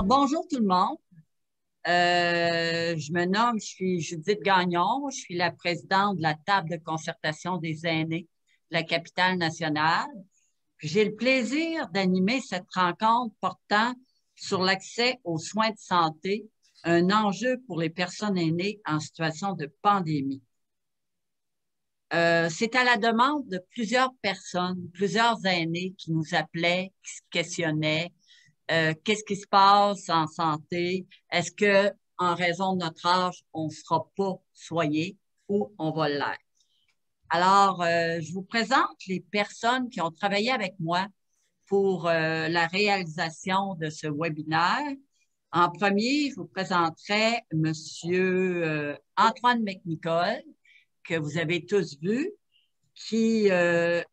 Alors, bonjour tout le monde. Je suis Judith Gagnon, je suis la présidente de la table de concertation des aînés de la capitale nationale. J'ai le plaisir d'animer cette rencontre portant sur l'accès aux soins de santé, un enjeu pour les personnes aînées en situation de pandémie. C'est à la demande de plusieurs personnes, plusieurs aînés qui nous appelaient, qui se questionnaient. Qu'est-ce qui se passe en santé? Est-ce que, en raison de notre âge, on ne sera pas soigné ou on va l'être? Alors, je vous présente les personnes qui ont travaillé avec moi pour la réalisation de ce webinaire. En premier, je vous présenterai M. Antoine McNicol, que vous avez tous vu, qui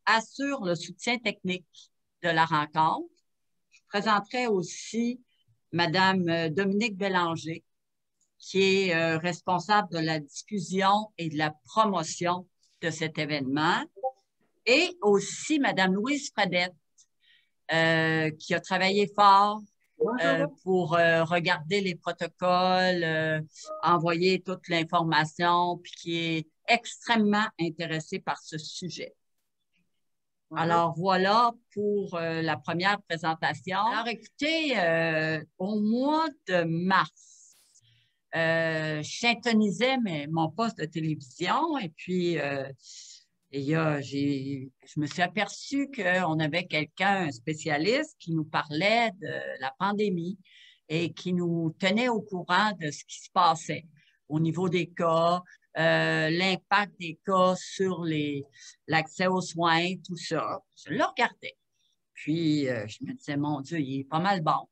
assure le soutien technique de la rencontre. Je présenterai aussi Mme Dominique Bélanger, qui est responsable de la diffusion et de la promotion de cet événement, et aussi Mme Louise Fredette, qui a travaillé fort pour regarder les protocoles, envoyer toute l'information, puis qui est extrêmement intéressée par ce sujet. Alors, voilà pour la première présentation. Alors, écoutez, au mois de mars, je syntonisais mon poste de télévision et puis je me suis aperçue qu'on avait quelqu'un, un spécialiste, qui nous parlait de la pandémie et qui nous tenait au courant de ce qui se passait au niveau des cas, l'impact des cas sur l'accès aux soins, tout ça. Je le regardais. Puis, je me disais, mon Dieu, il est pas mal bon.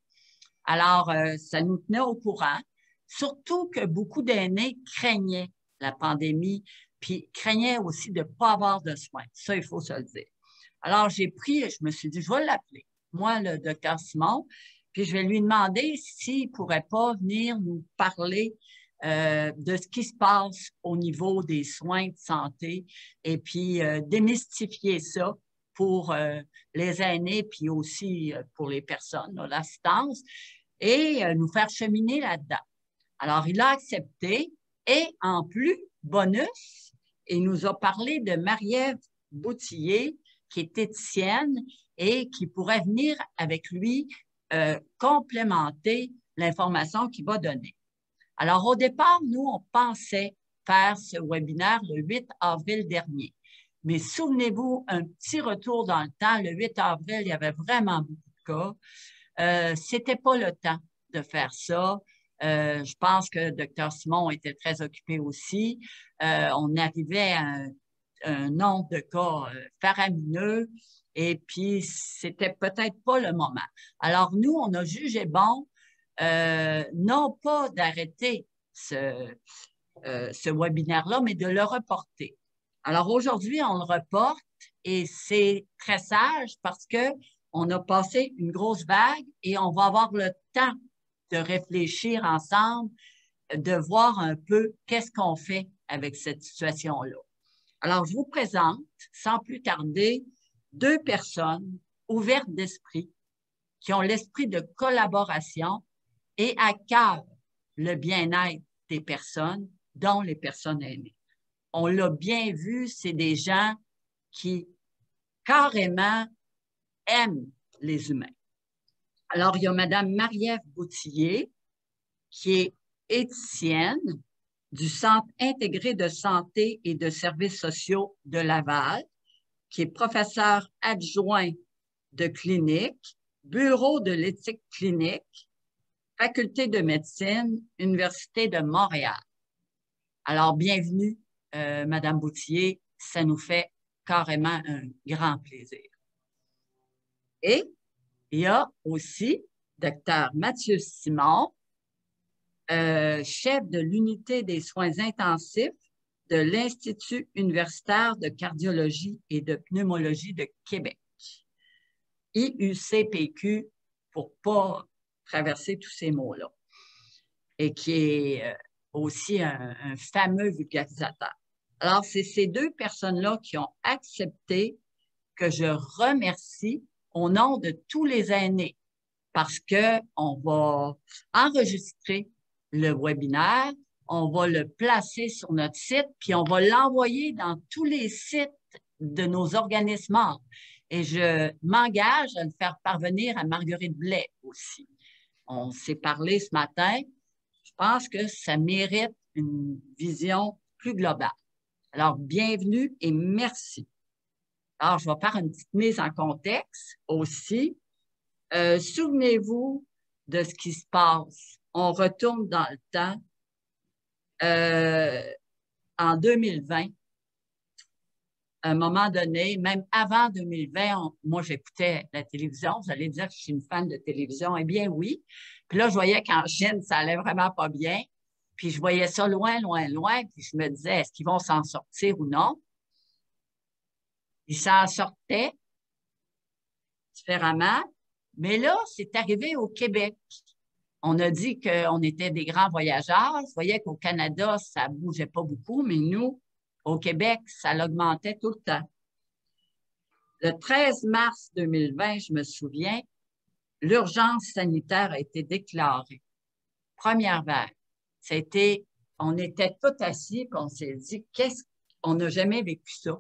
Alors, ça nous tenait au courant, surtout que beaucoup d'aînés craignaient la pandémie, puis craignaient aussi de ne pas avoir de soins. Ça, il faut se le dire. Alors, je me suis dit, je vais l'appeler, moi, le docteur Simon, puis je vais lui demander s'il ne pourrait pas venir nous parler de ce qui se passe au niveau des soins de santé et puis démystifier ça pour les aînés puis aussi pour les personnes, l'assistance, et nous faire cheminer là-dedans. Alors, il a accepté et en plus, bonus, il nous a parlé de Marie-Ève Boutillier, qui est éthicienne et qui pourrait venir avec lui complémenter l'information qu'il va donner. Alors, au départ, nous, on pensait faire ce webinaire le 8 avril dernier. Mais souvenez-vous, un petit retour dans le temps, le 8 avril, il y avait vraiment beaucoup de cas. C'était pas le temps de faire ça. Je pense que le docteur Simon était très occupé aussi. On arrivait à un nombre de cas faramineux et puis c'était peut-être pas le moment. Alors, nous, on a jugé bon non pas d'arrêter ce webinaire-là, mais de le reporter. Alors aujourd'hui, on le reporte et c'est très sage parce qu'on a passé une grosse vague et on va avoir le temps de réfléchir ensemble, de voir un peu qu'est-ce qu'on fait avec cette situation-là. Alors, je vous présente, sans plus tarder, deux personnes ouvertes d'esprit qui ont l'esprit de collaboration et à cœur le bien-être des personnes, dont les personnes aînées. On l'a bien vu, c'est des gens qui carrément aiment les humains. Alors, il y a Mme Marie-Ève Boutillier, qui est éthicienne du Centre intégré de santé et de services sociaux de Laval, qui est professeure adjoint de clinique, bureau de l'éthique clinique, Faculté de médecine, Université de Montréal. Alors, bienvenue, Madame Boutillier. Ça nous fait carrément un grand plaisir. Et il y a aussi Dr Mathieu Simon, chef de l'unité des soins intensifs de l'Institut universitaire de cardiologie et de pneumologie de Québec, IUCPQ, pour ne pas traverser tous ces mots-là, et qui est aussi un fameux vulgarisateur. Alors, c'est ces deux personnes-là qui ont accepté que je remercie au nom de tous les aînés parce qu'on va enregistrer le webinaire, on va le placer sur notre site, puis on va l'envoyer dans tous les sites de nos organismes membres. Et je m'engage à le faire parvenir à Marguerite Blais aussi. On s'est parlé ce matin. Je pense que ça mérite une vision plus globale. Alors, bienvenue et merci. Alors, je vais faire une petite mise en contexte aussi. Souvenez-vous de ce qui se passe. On retourne dans le temps. En 2020, à un moment donné, même avant 2020, moi, j'écoutais la télévision. Vous allez dire que je suis une fan de télévision. Eh bien, oui. Puis là, je voyais qu'en Chine, ça allait vraiment pas bien. Puis je voyais ça loin, loin, loin. Puis je me disais, est-ce qu'ils vont s'en sortir ou non? Ils s'en sortaient différemment. Mais là, c'est arrivé au Québec. On a dit qu'on était des grands voyageurs. Je voyais qu'au Canada, ça bougeait pas beaucoup, mais nous, au Québec, ça l'augmentait tout le temps. Le 13 mars 2020, je me souviens, l'urgence sanitaire a été déclarée. Première vague. On était tous assis et on s'est dit, on n'a jamais vécu ça.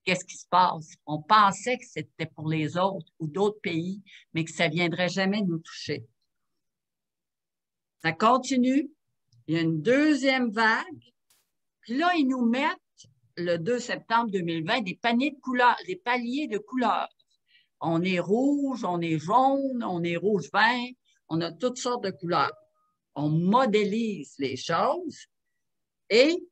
Qu'est-ce qui se passe? On pensait que c'était pour les autres ou d'autres pays, mais que ça ne viendrait jamais nous toucher. Ça continue. Il y a une deuxième vague. Puis là, ils nous mettent, le 2 septembre 2020, des paniers de couleurs, des paliers de couleurs. On est rouge, on est jaune, on est rouge-vin, on a toutes sortes de couleurs. On modélise les choses et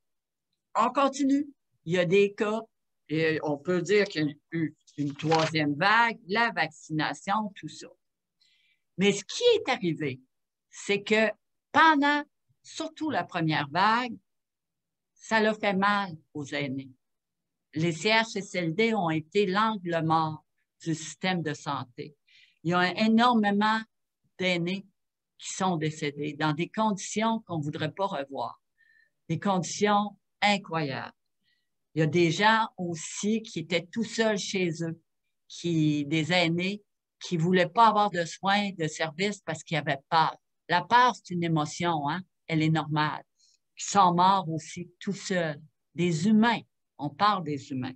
on continue. Il y a des cas, et on peut dire qu'il y a eu une troisième vague, la vaccination, tout ça. Mais ce qui est arrivé, c'est que pendant, surtout la première vague, ça l'a fait mal aux aînés. Les CHSLD ont été l'angle mort du système de santé. Il y a énormément d'aînés qui sont décédés dans des conditions qu'on ne voudrait pas revoir, des conditions incroyables. Il y a des gens aussi qui étaient tout seuls chez eux, des aînés qui ne voulaient pas avoir de soins, de services parce qu'ils avaient peur. La peur, c'est une émotion, hein? Elle est normale. Ils sont morts aussi tout seuls. Des humains, on parle des humains.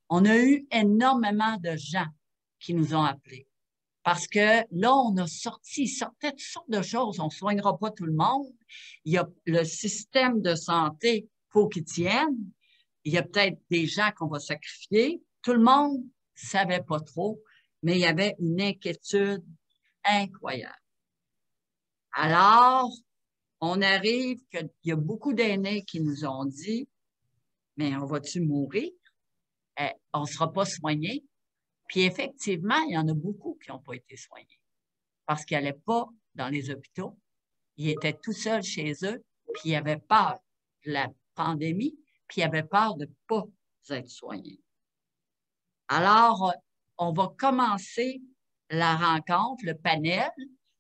On a eu énormément de gens qui nous ont appelés. Parce que là, il sortait toutes sortes de choses. On ne soignera pas tout le monde. Il y a le système de santé, il faut qu'il tienne. Il y a peut-être des gens qu'on va sacrifier. Tout le monde ne savait pas trop, mais il y avait une inquiétude incroyable. Alors, on arrive qu'il y a beaucoup d'aînés qui nous ont dit, mais on va-tu mourir? On ne sera pas soigné. Puis effectivement, il y en a beaucoup qui n'ont pas été soignés parce qu'ils n'allaient pas dans les hôpitaux. Ils étaient tout seuls chez eux, puis ils avaient peur de la pandémie, puis ils avaient peur de ne pas être soignés. Alors, on va commencer la rencontre, le panel.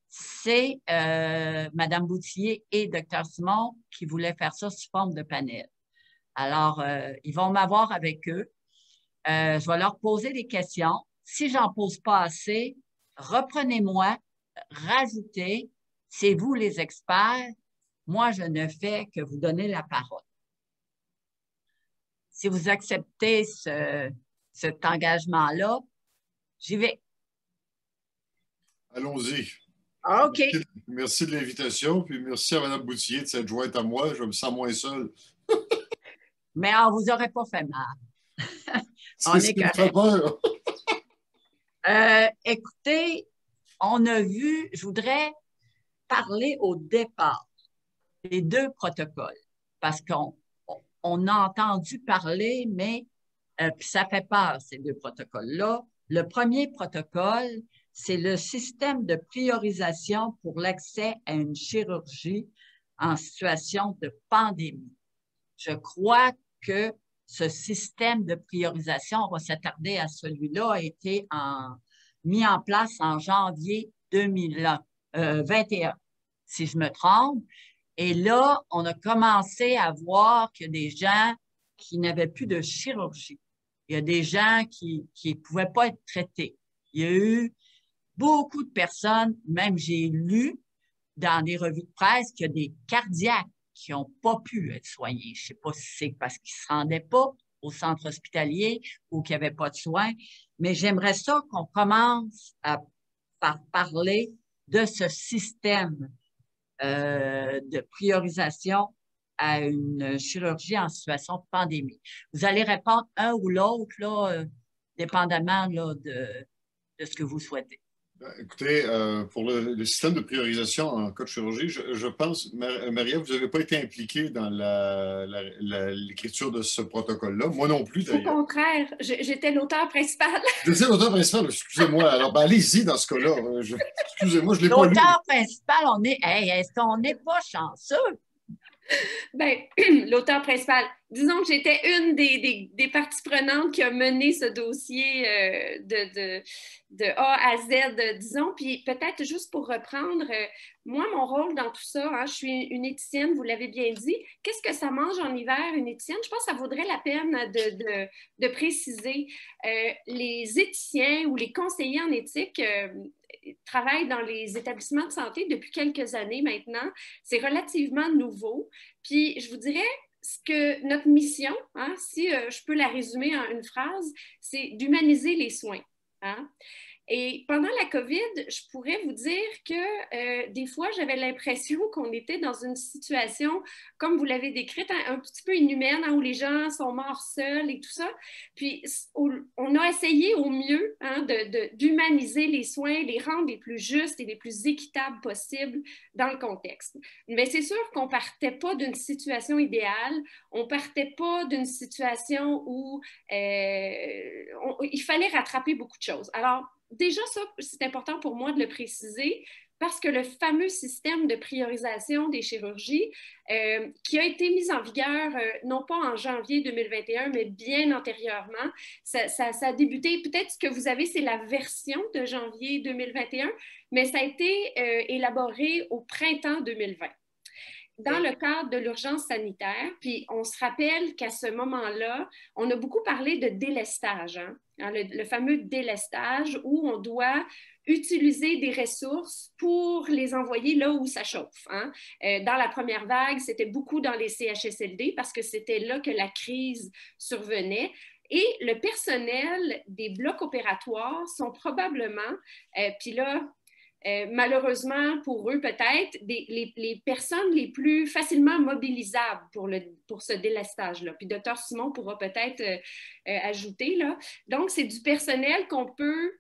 C'est Mme Boutillier et Dr Simon qui voulaient faire ça sous forme de panel. Alors, ils vont m'avoir avec eux. Je vais leur poser des questions. Si j'en pose pas assez, reprenez-moi, rajoutez. C'est vous les experts. Moi, je ne fais que vous donner la parole. Si vous acceptez cet engagement-là, j'y vais. Allons-y. OK. Merci de l'invitation, puis merci à Mme Boutillier de s'être jointe à moi. Je me sens moins seul. Mais on ne vous aurait pas fait mal. C'est ce qui me fait peur. Écoutez, on a vu, je voudrais parler au départ des deux protocoles, parce qu'on a entendu parler, mais puis ça fait peur, ces deux protocoles-là. Le premier protocole, c'est le système de priorisation pour l'accès à une chirurgie en situation de pandémie. Je crois que ce système de priorisation, on va s'attarder à celui-là, a été mis en place en janvier 2021, si je me trompe. Et là, on a commencé à voir qu'il y a des gens qui n'avaient plus de chirurgie. Il y a des gens qui ne pouvaient pas être traités. Il y a eu beaucoup de personnes, même j'ai lu dans des revues de presse qu'il y a des cardiaques qui n'ont pas pu être soignés. Je ne sais pas si c'est parce qu'ils ne se rendaient pas au centre hospitalier ou qu'il n'y avait pas de soins, mais j'aimerais ça qu'on commence par parler de ce système de priorisation à une chirurgie en situation de pandémie. Vous allez répondre un ou l'autre, là, dépendamment là, de ce que vous souhaitez. Écoutez, pour le système de priorisation en cas de chirurgie, je pense, Maria, vous n'avez pas été impliquée dans l'écriture de ce protocole-là. Moi non plus, Au d'ailleurs. contraire, j'étais l'auteur principal. Je sais l'auteur principal, excusez-moi. Alors, ben, allez-y dans ce cas-là. Excusez-moi, je ne l'ai pas lu. L'auteur principal, on est, hey, est-ce qu'on n'est pas chanceux? Ben, l'auteur principal, disons que j'étais une des parties prenantes qui a mené ce dossier de A à Z, disons. Puis peut-être juste pour reprendre, moi, mon rôle dans tout ça, hein, je suis une éthicienne, vous l'avez bien dit. Qu'est-ce que ça mange en hiver, une éthicienne? Je pense que ça vaudrait la peine de préciser. Les éthiciens ou les conseillers en éthique travaillent dans les établissements de santé depuis quelques années maintenant. C'est relativement nouveau. Puis, je vous dirais, ce que notre mission, hein, si je peux la résumer en une phrase, c'est d'humaniser les soins. Hein? Et pendant la COVID, je pourrais vous dire que des fois, j'avais l'impression qu'on était dans une situation, comme vous l'avez décrite, un petit peu inhumaine, hein, où les gens sont morts seuls et tout ça. Puis, on a essayé au mieux hein, d'humaniser les soins, les rendre les plus justes et les plus équitables possibles dans le contexte. Mais c'est sûr qu'on ne partait pas d'une situation idéale, on ne partait pas d'une situation où il fallait rattraper beaucoup de choses. Alors, déjà, ça, c'est important pour moi de le préciser parce que le fameux système de priorisation des chirurgies qui a été mis en vigueur non pas en janvier 2021, mais bien antérieurement, ça a débuté, peut-être que vous avez, c'est la version de janvier 2021, mais ça a été élaboré au printemps 2020. Dans le cadre de l'urgence sanitaire, puis on se rappelle qu'à ce moment-là, on a beaucoup parlé de délestage, hein? Le fameux délestage où on doit utiliser des ressources pour les envoyer là où ça chauffe. Hein? Dans la première vague, c'était beaucoup dans les CHSLD parce que c'était là que la crise survenait. Et le personnel des blocs opératoires sont probablement, puis là, malheureusement pour eux peut-être, les personnes les plus facilement mobilisables pour ce délestage-là. Puis Dr Simon pourra peut-être ajouter, là. Donc, c'est du personnel qu'on peut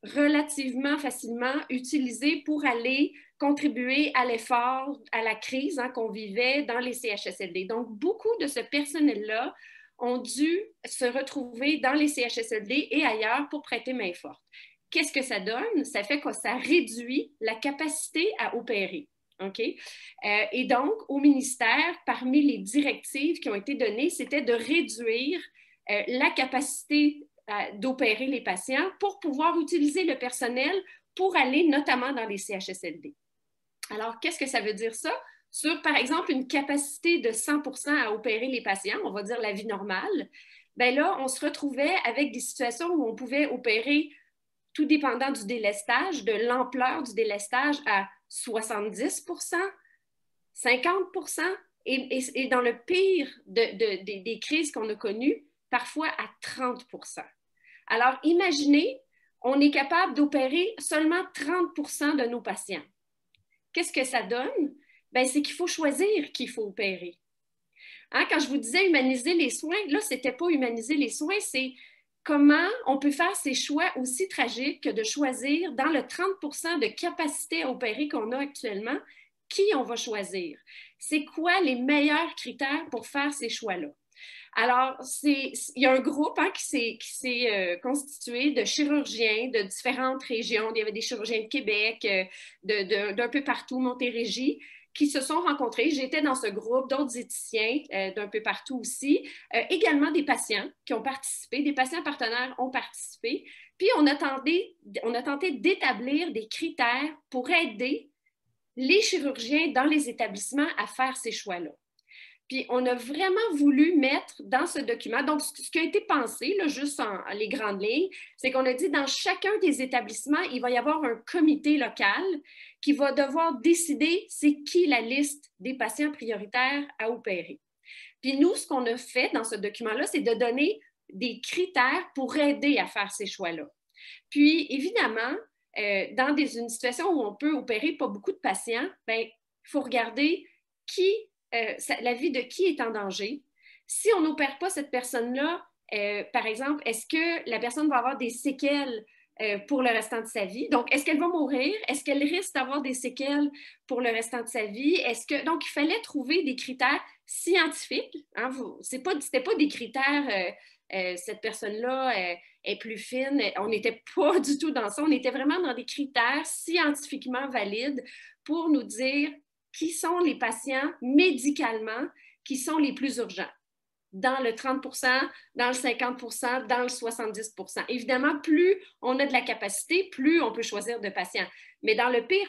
relativement facilement utiliser pour aller contribuer à l'effort, à la crise hein, qu'on vivait dans les CHSLD. Donc, beaucoup de ce personnel-là ont dû se retrouver dans les CHSLD et ailleurs pour prêter main forte. Qu'est-ce que ça donne? Ça fait que ça réduit la capacité à opérer. Okay? Et donc, au ministère, parmi les directives qui ont été données, c'était de réduire la capacité d'opérer les patients pour pouvoir utiliser le personnel pour aller notamment dans les CHSLD. Alors, qu'est-ce que ça veut dire ça? Sur, par exemple, une capacité de 100% à opérer les patients, on va dire la vie normale, bien là, on se retrouvait avec des situations où on pouvait opérer tout dépendant du délestage, de l'ampleur du délestage à 70%, 50%, et dans le pire des crises qu'on a connues, parfois à 30%. Alors, imaginez, on est capable d'opérer seulement 30% de nos patients. Qu'est-ce que ça donne? Bien, c'est qu'il faut choisir qui il faut opérer. Hein, quand je vous disais humaniser les soins, là, ce n'était pas humaniser les soins, c'est comment on peut faire ces choix aussi tragiques que de choisir dans le 30% de capacité à opérer qu'on a actuellement, qui on va choisir. C'est quoi les meilleurs critères pour faire ces choix-là? Alors, il y a un groupe hein, qui s'est constitué de chirurgiens de différentes régions. Il y avait des chirurgiens de Québec, d'un peu partout, Montérégie, qui se sont rencontrés. J'étais dans ce groupe, d'autres éthiciens d'un peu partout aussi, également des patients qui ont participé, des patients partenaires ont participé. Puis, on a tenté d'établir des critères pour aider les chirurgiens dans les établissements à faire ces choix-là. Puis, on a vraiment voulu mettre dans ce document, donc ce qui a été pensé, là, juste en les grandes lignes, c'est qu'on a dit dans chacun des établissements, il va y avoir un comité local qui va devoir décider c'est qui la liste des patients prioritaires à opérer. Puis nous, ce qu'on a fait dans ce document-là, c'est de donner des critères pour aider à faire ces choix-là. Puis, évidemment, dans une situation où on peut opérer pas beaucoup de patients, bien, il faut regarder la vie de qui est en danger. Si on n'opère pas cette personne-là, par exemple, est-ce que la personne va avoir des séquelles pour le restant de sa vie? Donc, est-ce qu'elle va mourir? Est-ce qu'elle risque d'avoir des séquelles pour le restant de sa vie? Donc, il fallait trouver des critères scientifiques. Hein, c'était pas des critères, cette personne-là est plus fine. On n'était pas du tout dans ça. On était vraiment dans des critères scientifiquement valides pour nous dire qui sont les patients médicalement qui sont les plus urgents. Dans le 30 dans le 50 dans le 70 Évidemment, plus on a de la capacité, plus on peut choisir de patients. Mais dans le pire,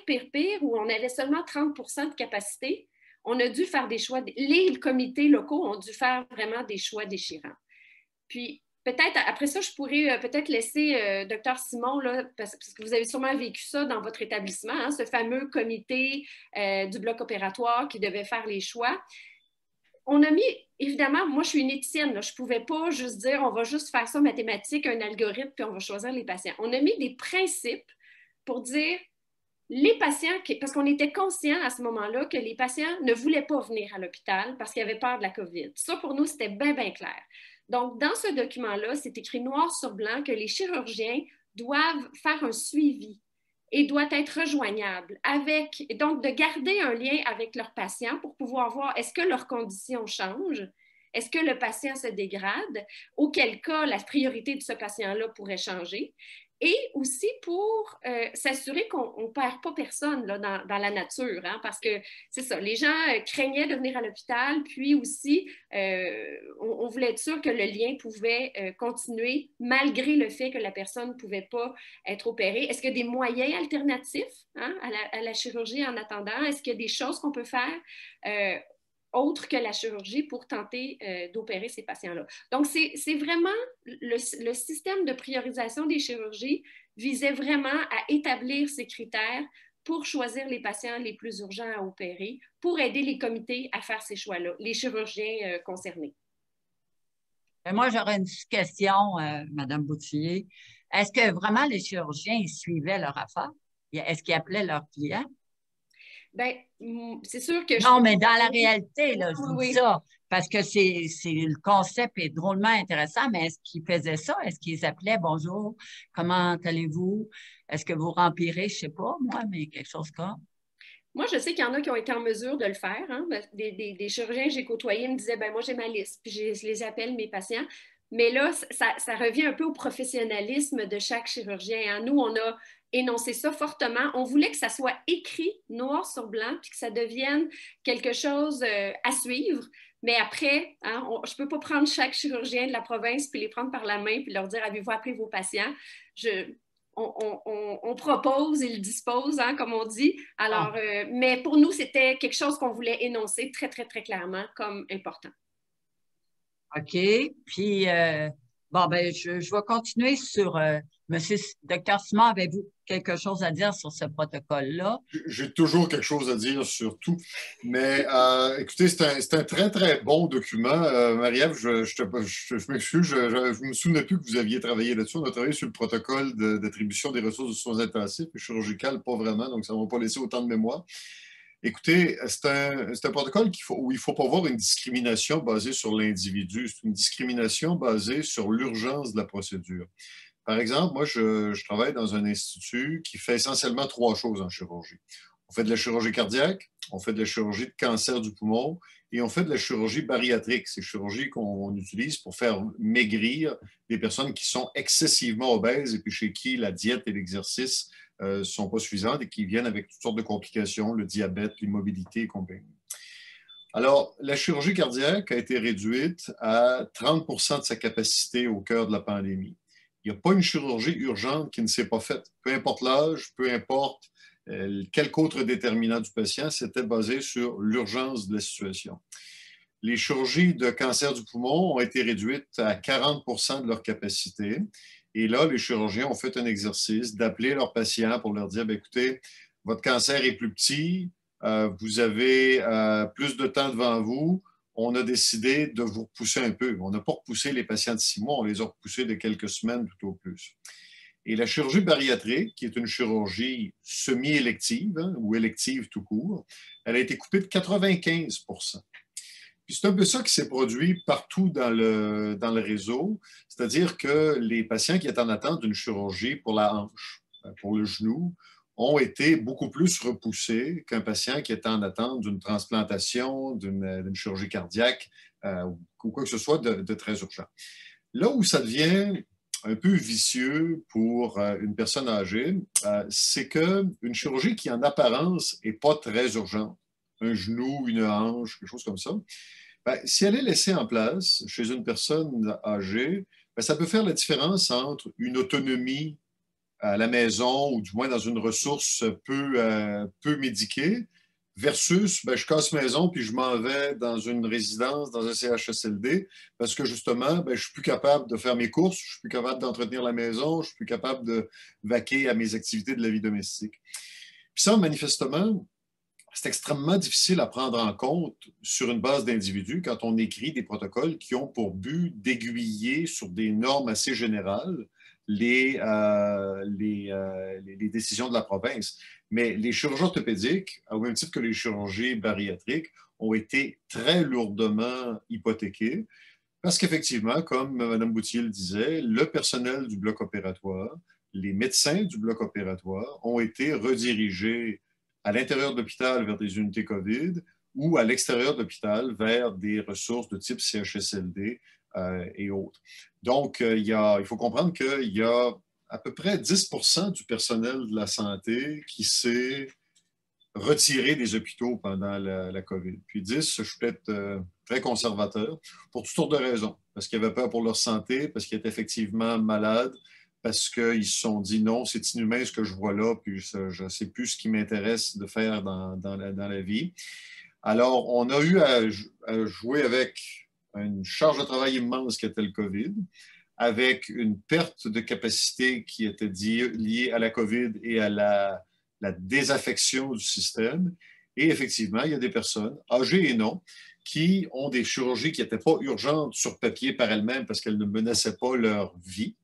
où on avait seulement 30 de capacité, on a dû faire des choix. Les comités locaux ont dû faire vraiment des choix déchirants. Puis, peut-être, après ça, je pourrais peut-être laisser Dr Simon, là, parce que vous avez sûrement vécu ça dans votre établissement, hein, ce fameux comité du bloc opératoire qui devait faire les choix. On a mis, évidemment, moi, je suis une éthicienne, là, je ne pouvais pas juste dire on va juste faire ça mathématique, un algorithme, puis on va choisir les patients. On a mis des principes pour dire les patients, parce qu'on était conscient à ce moment-là que les patients ne voulaient pas venir à l'hôpital parce qu'ils avaient peur de la COVID. Ça, pour nous, c'était bien, bien clair. Donc, dans ce document-là, c'est écrit noir sur blanc que les chirurgiens doivent faire un suivi et doivent être rejoignables donc de garder un lien avec leurs patients pour pouvoir voir est-ce que leurs conditions changent, est-ce que le patient se dégrade, auquel cas la priorité de ce patient-là pourrait changer. Et aussi pour s'assurer qu'on ne perd pas personne là, dans la nature, hein, parce que c'est ça, les gens craignaient de venir à l'hôpital, puis aussi, on voulait être sûr que le lien pouvait continuer malgré le fait que la personne ne pouvait pas être opérée. Est-ce qu'il y a des moyens alternatifs hein, à la chirurgie en attendant? Est-ce qu'il y a des choses qu'on peut faire autre que la chirurgie pour tenter d'opérer ces patients-là. Donc, c'est vraiment le système de priorisation des chirurgies visait vraiment à établir ces critères pour choisir les patients les plus urgents à opérer, pour aider les comités à faire ces choix-là, les chirurgiens concernés. Moi, j'aurais une petite question, Mme Boutillier. Est-ce que vraiment les chirurgiens ils suivaient leur affaire? Est-ce qu'ils appelaient leurs clients? Bien, c'est sûr que... Non, mais dans la réalité, là, je dis oui. ça, parce que le concept est drôlement intéressant, mais est-ce qu'ils faisaient ça? Est-ce qu'ils appelaient « Bonjour, comment allez-vous? Est-ce que vous remplirez? » Je ne sais pas, moi, mais quelque chose comme... Moi, je sais qu'il y en a qui ont été en mesure de le faire. Hein. Des chirurgiens que j'ai côtoyés me disaient, ben moi, j'ai ma liste, puis je les appelle mes patients. Mais là, ça revient un peu au professionnalisme de chaque chirurgien. Hein. Nous, on a énoncé ça fortement. On voulait que ça soit écrit noir sur blanc, puis que ça devienne quelque chose à suivre. Mais après, hein, je ne peux pas prendre chaque chirurgien de la province puis les prendre par la main puis leur dire, avez-vous appelé vos patients? On propose, il dispose, hein, comme on dit. Alors, mais pour nous, c'était quelque chose qu'on voulait énoncer très, très, très clairement comme important. OK. Puis, bon, ben, je vais continuer sur... Monsieur Dr Simon, avez-vous quelque chose à dire sur ce protocole-là? J'ai toujours quelque chose à dire sur tout. Mais écoutez, c'est un très, très bon document. Marie-Ève, je m'excuse, je ne me souvenais plus que vous aviez travaillé là-dessus. On a travaillé sur le protocole d'attribution des ressources de soins intensifs et chirurgicales, pas vraiment, donc ça ne m'a pas laissé autant de mémoire. Écoutez, c'est un protocole où il ne faut pas voir une discrimination basée sur l'individu. C'est une discrimination basée sur l'urgence de la procédure. Par exemple, moi, je travaille dans un institut qui fait essentiellement 3 choses en chirurgie. On fait de la chirurgie cardiaque, on fait de la chirurgie de cancer du poumon et on fait de la chirurgie bariatrique. C'est chirurgie qu'on utilise pour faire maigrir des personnes qui sont excessivement obèses et puis chez qui la diète et l'exercice ne sont pas suffisants et qui viennent avec toutes sortes de complications, le diabète, l'immobilité et compagnie. Alors, la chirurgie cardiaque a été réduite à 30 % de sa capacité au cœur de la pandémie. Il n'y a pas une chirurgie urgente qui ne s'est pas faite. Peu importe l'âge, peu importe quelque autre déterminant du patient, c'était basé sur l'urgence de la situation. les chirurgies de cancer du poumon ont été réduites à 40 de leur capacité. Et là, les chirurgiens ont fait un exercice d'appeler leurs patients pour leur dire, bien, écoutez, votre cancer est plus petit, vous avez plus de temps devant vous, on a décidé de vous repousser un peu. On n'a pas repoussé les patients de 6 mois, on les a repoussés de quelques semaines tout au plus. Et la chirurgie bariatrique, qui est une chirurgie semi-élective, hein, ou élective tout court, elle a été coupée de 95 %. Puis c'est un peu ça qui s'est produit partout dans le réseau, c'est-à-dire que les patients qui étaient en attente d'une chirurgie pour la hanche, pour le genou, ont été beaucoup plus repoussés qu'un patient qui était en attente d'une transplantation, d'une chirurgie cardiaque ou quoi que ce soit de très urgent. Là où ça devient un peu vicieux pour une personne âgée, c'est qu'une chirurgie qui en apparence n'est pas très urgente, un genou, une hanche, quelque chose comme ça, bien, si elle est laissée en place chez une personne âgée, bien, ça peut faire la différence entre une autonomie à la maison ou du moins dans une ressource peu médiquée versus bien, je casse maison puis je m'en vais dans une résidence, dans un CHSLD parce que justement, bien, je suis plus capable de faire mes courses, je suis plus capable d'entretenir la maison, je suis plus capable de vaquer à mes activités de la vie domestique. Puis ça, manifestement, c'est extrêmement difficile à prendre en compte sur une base d'individus quand on écrit des protocoles qui ont pour but d'aiguiller sur des normes assez générales les décisions de la province. Mais les chirurgies orthopédiques, au même titre que les chirurgies bariatriques, ont été très lourdement hypothéquées parce qu'effectivement, comme Mme Bouthier le disait, le personnel du bloc opératoire, les médecins du bloc opératoire ont été redirigés à l'intérieur de l'hôpital vers des unités COVID ou à l'extérieur de l'hôpital vers des ressources de type CHSLD et autres. Donc, il faut comprendre qu'il y a à peu près 10 % du personnel de la santé qui s'est retiré des hôpitaux pendant la COVID. Puis 10, je suis peut-être très conservateur pour toutes sortes de raisons. Parce qu'ils avaient peur pour leur santé, parce qu'ils étaient effectivement malades, parce qu'ils se sont dit non, c'est inhumain ce que je vois là, puis je ne sais plus ce qui m'intéresse de faire dans la vie. Alors, on a eu à jouer avec une charge de travail immense qui était le COVID, avec une perte de capacité qui était liée à la COVID et à la désaffection du système. Et effectivement, il y a des personnes, âgées et non, qui ont des chirurgies qui n'étaient pas urgentes sur papier par elles-mêmes parce qu'elles ne menaçaient pas leur vie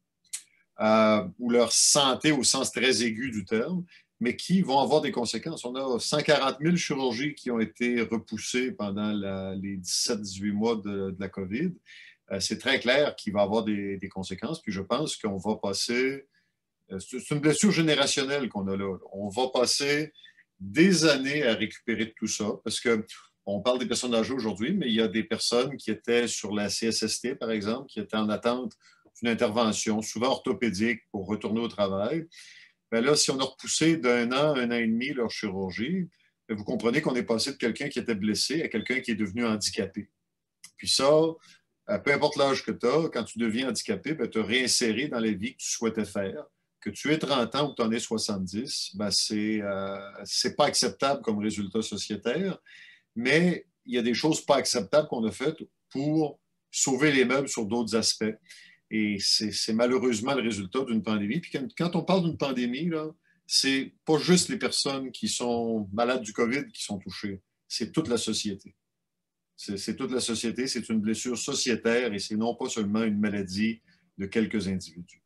ou leur santé au sens très aigu du terme, mais qui vont avoir des conséquences. On a 140 000 chirurgies qui ont été repoussées pendant les 17-18 mois de la COVID. C'est très clair qu'il va y avoir des conséquences. Puis je pense qu'on va passer... C'est une blessure générationnelle qu'on a là. On va passer des années à récupérer de tout ça parce qu'on parle des personnes âgées aujourd'hui, mais il y a des personnes qui étaient sur la CSST, par exemple, qui étaient en attente d'une intervention, souvent orthopédique, pour retourner au travail. Bien là, si on a repoussé d'un an, un an et demi leur chirurgie, bien, vous comprenez qu'on est passé de quelqu'un qui était blessé à quelqu'un qui est devenu handicapé. Puis ça, peu importe l'âge que tu as, quand tu deviens handicapé, tu as réinséré dans la vie que tu souhaitais faire. Que tu aies 30 ans ou que tu en aies 70, ben c'est pas acceptable comme résultat sociétaire, mais il y a des choses pas acceptables qu'on a faites pour sauver les meubles sur d'autres aspects. Et c'est malheureusement le résultat d'une pandémie. Puis quand on parle d'une pandémie, là, c'est pas juste les personnes qui sont malades du COVID qui sont touchées, c'est toute la société. C'est toute la société, c'est une blessure sociétaire et c'est non pas seulement une maladie de quelques individus.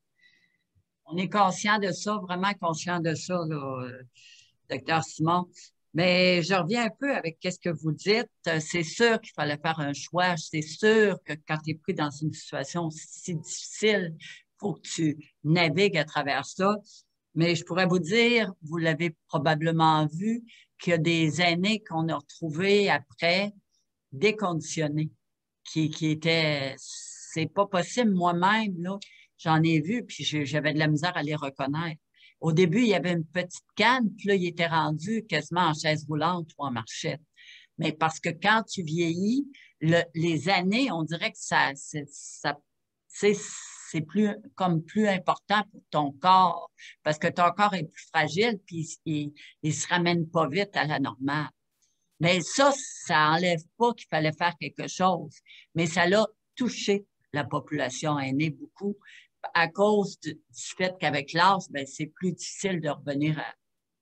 On est conscient de ça, vraiment conscient de ça, là, docteur Simon. Mais je reviens un peu avec ce que vous dites. C'est sûr qu'il fallait faire un choix. C'est sûr que quand tu es pris dans une situation si difficile, il faut que tu navigues à travers ça. Mais je pourrais vous dire, vous l'avez probablement vu, qu'il y a des aînés qu'on a retrouvés après déconditionnés, qui étaient... C'est pas possible moi-même, là. J'en ai vu, puis j'avais de la misère à les reconnaître. Au début, il y avait une petite canne, puis là, il était rendu quasiment en chaise roulante ou en marchette. Mais parce que quand tu vieillis, les années, on dirait que c'est plus important pour ton corps, parce que ton corps est plus fragile, puis il se ramène pas vite à la normale. Mais ça enlève pas qu'il fallait faire quelque chose. Mais ça l'a touché la population aînée beaucoup à cause du fait qu'avec l'âge, ben, c'est plus difficile de revenir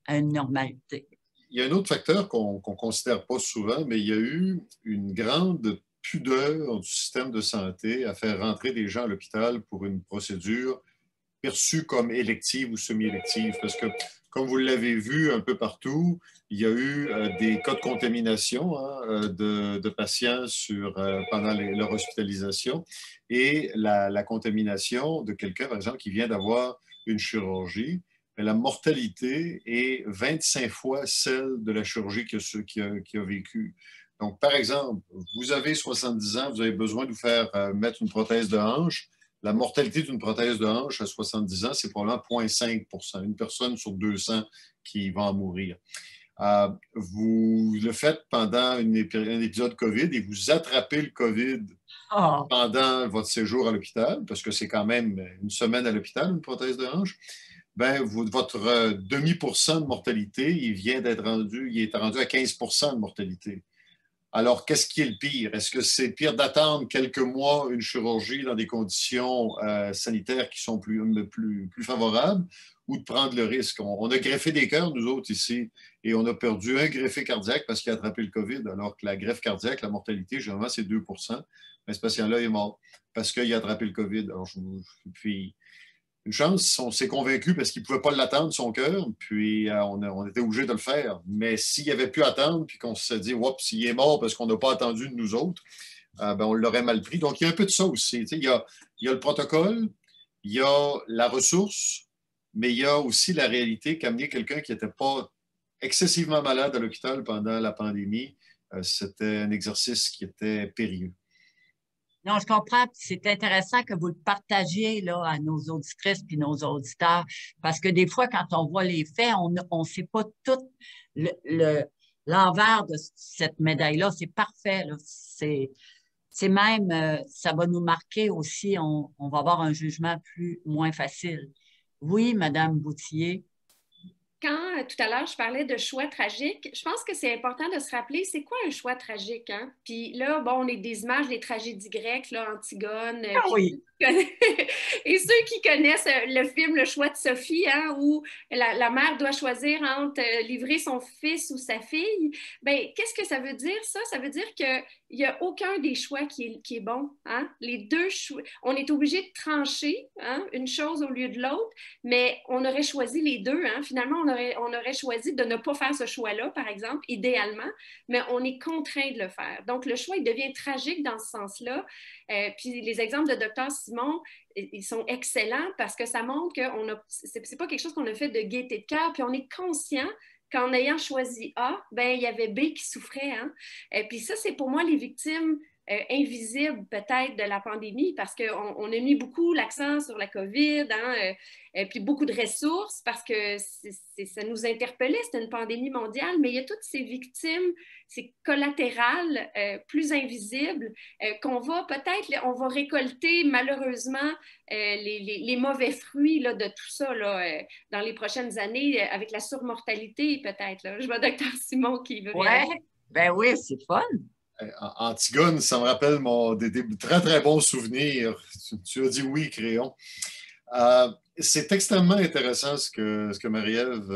à une normalité. Il y a un autre facteur qu'on ne considère pas souvent, mais il y a eu une grande pudeur du système de santé à faire rentrer des gens à l'hôpital pour une procédure perçue comme élective ou semi-élective. Parce que, comme vous l'avez vu un peu partout, il y a eu des cas de contamination de patients pendant leur hospitalisation et la contamination de quelqu'un, par exemple, qui vient d'avoir une chirurgie. La mortalité est 25 fois celle de la chirurgie qui a vécu. Donc, par exemple, vous avez 70 ans, vous avez besoin de vous faire mettre une prothèse de hanche. La mortalité d'une prothèse de hanche à 70 ans, c'est probablement 0,5 %. Une personne sur 200 qui va en mourir. Vous le faites pendant un épisode COVID et vous attrapez le COVID pendant votre séjour à l'hôpital, parce que c'est quand même une semaine à l'hôpital, une prothèse de hanche. Ben, votre demi% de mortalité, il est rendu à 15 % de mortalité. Alors, qu'est-ce qui est le pire? Est-ce que c'est pire d'attendre quelques mois une chirurgie dans des conditions sanitaires qui sont plus favorables ou de prendre le risque? On a greffé des cœurs, nous autres, ici, et on a perdu un greffé cardiaque parce qu'il a attrapé le COVID, alors que la greffe cardiaque, la mortalité, généralement, c'est 2 %. Mais ce patient-là est mort parce qu'il a attrapé le COVID. Alors, puis, une chance, on s'est convaincu parce qu'il ne pouvait pas l'attendre, son cœur, puis on était obligé de le faire. Mais s'il avait pu attendre, puis qu'on se dit, oups, il est mort parce qu'on n'a pas attendu de nous autres, ben, on l'aurait mal pris. Donc, il y a un peu de ça aussi. Il y a le protocole, il y a la ressource, mais il y a aussi la réalité qu'amener quelqu'un qui n'était pas excessivement malade à l'hôpital pendant la pandémie, c'était un exercice qui était périlleux. Non, je comprends. C'est intéressant que vous le partagiez là, à nos auditrices puis nos auditeurs, parce que des fois, quand on voit les faits, on ne sait pas tout l'envers de cette médaille-là. C'est parfait. Là. C'est même, ça va nous marquer aussi. On va avoir un jugement moins facile. Oui, Madame Bouthier. Quand tout à l'heure je parlais de choix tragiques, je pense que c'est important de se rappeler c'est quoi un choix tragique, hein? Puis là, bon, on a des images des tragédies grecques, là, Antigone. Ah oui. Et ceux qui connaissent le film Le choix de Sophie, hein, où la mère doit choisir entre livrer son fils ou sa fille, ben qu'est-ce que ça veut dire, ça? Ça veut dire qu'il n'y a aucun des choix qui est bon. Hein? Les deux choix, on est obligé de trancher hein, une chose au lieu de l'autre, mais on aurait choisi les deux. Hein? Finalement, on aurait choisi de ne pas faire ce choix-là, par exemple, idéalement, mais on est contraint de le faire. Donc, le choix, il devient tragique dans ce sens-là. Puis les exemples de Dr. Simon, ils sont excellents parce que ça montre que c'est pas quelque chose qu'on a fait de gaieté de cœur, puis on est conscient qu'en ayant choisi A, ben, il y avait B qui souffrait. Hein? Et puis ça, c'est pour moi les victimes invisibles peut-être de la pandémie parce qu'on a mis beaucoup l'accent sur la COVID, hein, puis beaucoup de ressources parce que ça nous interpellait, c'était une pandémie mondiale, mais il y a toutes ces victimes, ces collatérales plus invisibles qu'on va peut-être, on va récolter malheureusement les mauvais fruits là, de tout ça là, dans les prochaines années avec la surmortalité peut-être. Là. Je vois Dr. Simon qui veut réagir. Ouais, ben oui, c'est fun. Antigone, ça me rappelle des très, très bons souvenirs. Tu as dit oui, Créon. C'est extrêmement intéressant ce que Marie-Ève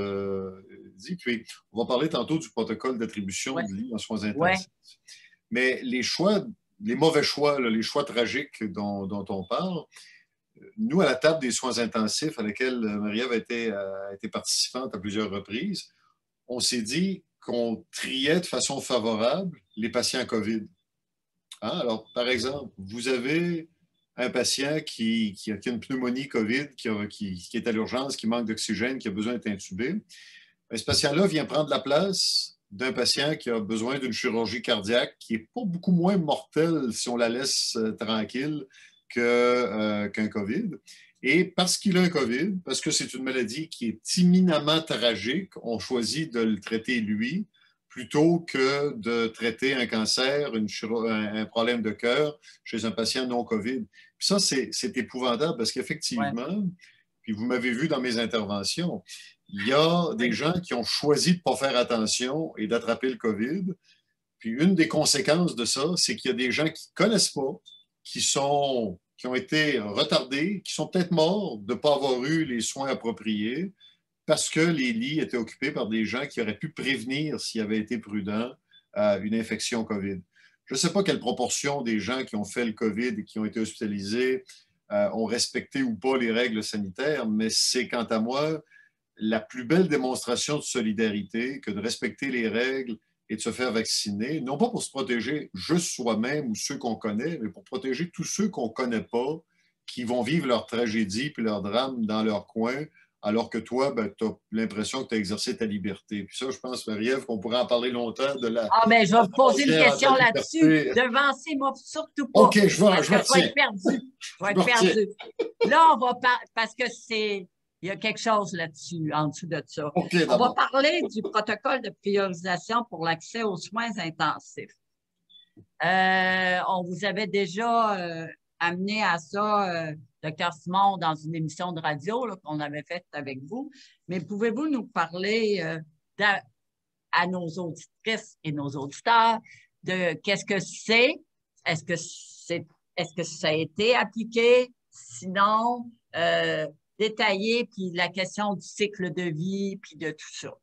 dit. Puis, on va parler tantôt du protocole d'attribution de lits en soins intensifs. Mais les mauvais choix, là, les choix tragiques dont on parle, nous, à la table des soins intensifs à laquelle Marie-Ève a été participante à plusieurs reprises, on s'est dit qu'on triait de façon favorable les patients COVID. Hein? Alors, par exemple, vous avez un patient qui a une pneumonie COVID, qui est à l'urgence, qui manque d'oxygène, qui a besoin d'être intubé. Et ce patient-là vient prendre la place d'un patient qui a besoin d'une chirurgie cardiaque qui n'est pas beaucoup moins mortelle si on la laisse tranquille qu'un COVID. Et parce qu'il a un COVID, parce que c'est une maladie qui est imminemment tragique, on choisit de le traiter lui plutôt que de traiter un cancer, un problème de cœur chez un patient non COVID. Puis ça, c'est épouvantable parce qu'effectivement, puis vous m'avez vu dans mes interventions, il y a des gens qui ont choisi de ne pas faire attention et d'attraper le COVID. Puis une des conséquences de ça, c'est qu'il y a des gens qui ne connaissent pas, qui ont été retardés, qui sont peut-être morts de ne pas avoir eu les soins appropriés parce que les lits étaient occupés par des gens qui auraient pu prévenir, s'ils avaient été prudents, une infection COVID. Je ne sais pas quelle proportion des gens qui ont fait le COVID et qui ont été hospitalisés ont respecté ou pas les règles sanitaires, mais c'est, quant à moi, la plus belle démonstration de solidarité que de respecter les règles et de se faire vacciner, non pas pour se protéger juste soi-même ou ceux qu'on connaît, mais pour protéger tous ceux qu'on ne connaît pas, qui vont vivre leur tragédie puis leur drame dans leur coin, alors que toi, ben, tu as l'impression que tu as exercé ta liberté. Puis ça, je pense, Marie-Ève, qu'on pourrait en parler longtemps de la... Ah, ben, je vais vous poser une question là-dessus. Devancez-moi surtout pas. OK, je vais être perdu. Je vais être perdu. Là, on va parler, parce que il y a quelque chose là-dessus, en dessous de ça. Okay, on va parler du protocole de priorisation pour l'accès aux soins intensifs. On vous avait déjà amené à ça, Dr. Simon, dans une émission de radio qu'on avait faite avec vous. Mais pouvez-vous nous parler à nos auditrices et nos auditeurs de qu'est-ce que c'est? Est-ce que ça a été appliqué? Sinon, détailler, puis la question du cycle de vie, puis de tout ça.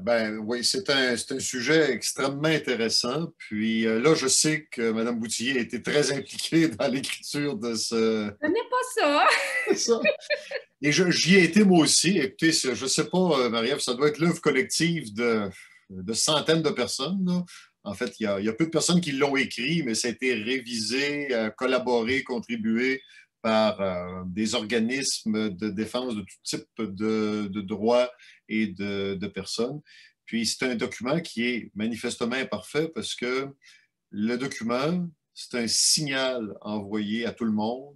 Ben oui, c'est un sujet extrêmement intéressant. Puis là, je sais que Mme Boutillier a été très impliquée dans l'écriture de ce... Ce n'est pas ça. ça. Et j'y ai été moi aussi. Écoutez, je ne sais pas, Marie-Ève, ça doit être l'œuvre collective de centaines de personnes, là. En fait, il y a peu de personnes qui l'ont écrit, mais ça a été révisé, collaboré, contribué par des organismes de défense de tout type de droits et de personnes. Puis c'est un document qui est manifestement imparfait parce que le document, c'est un signal envoyé à tout le monde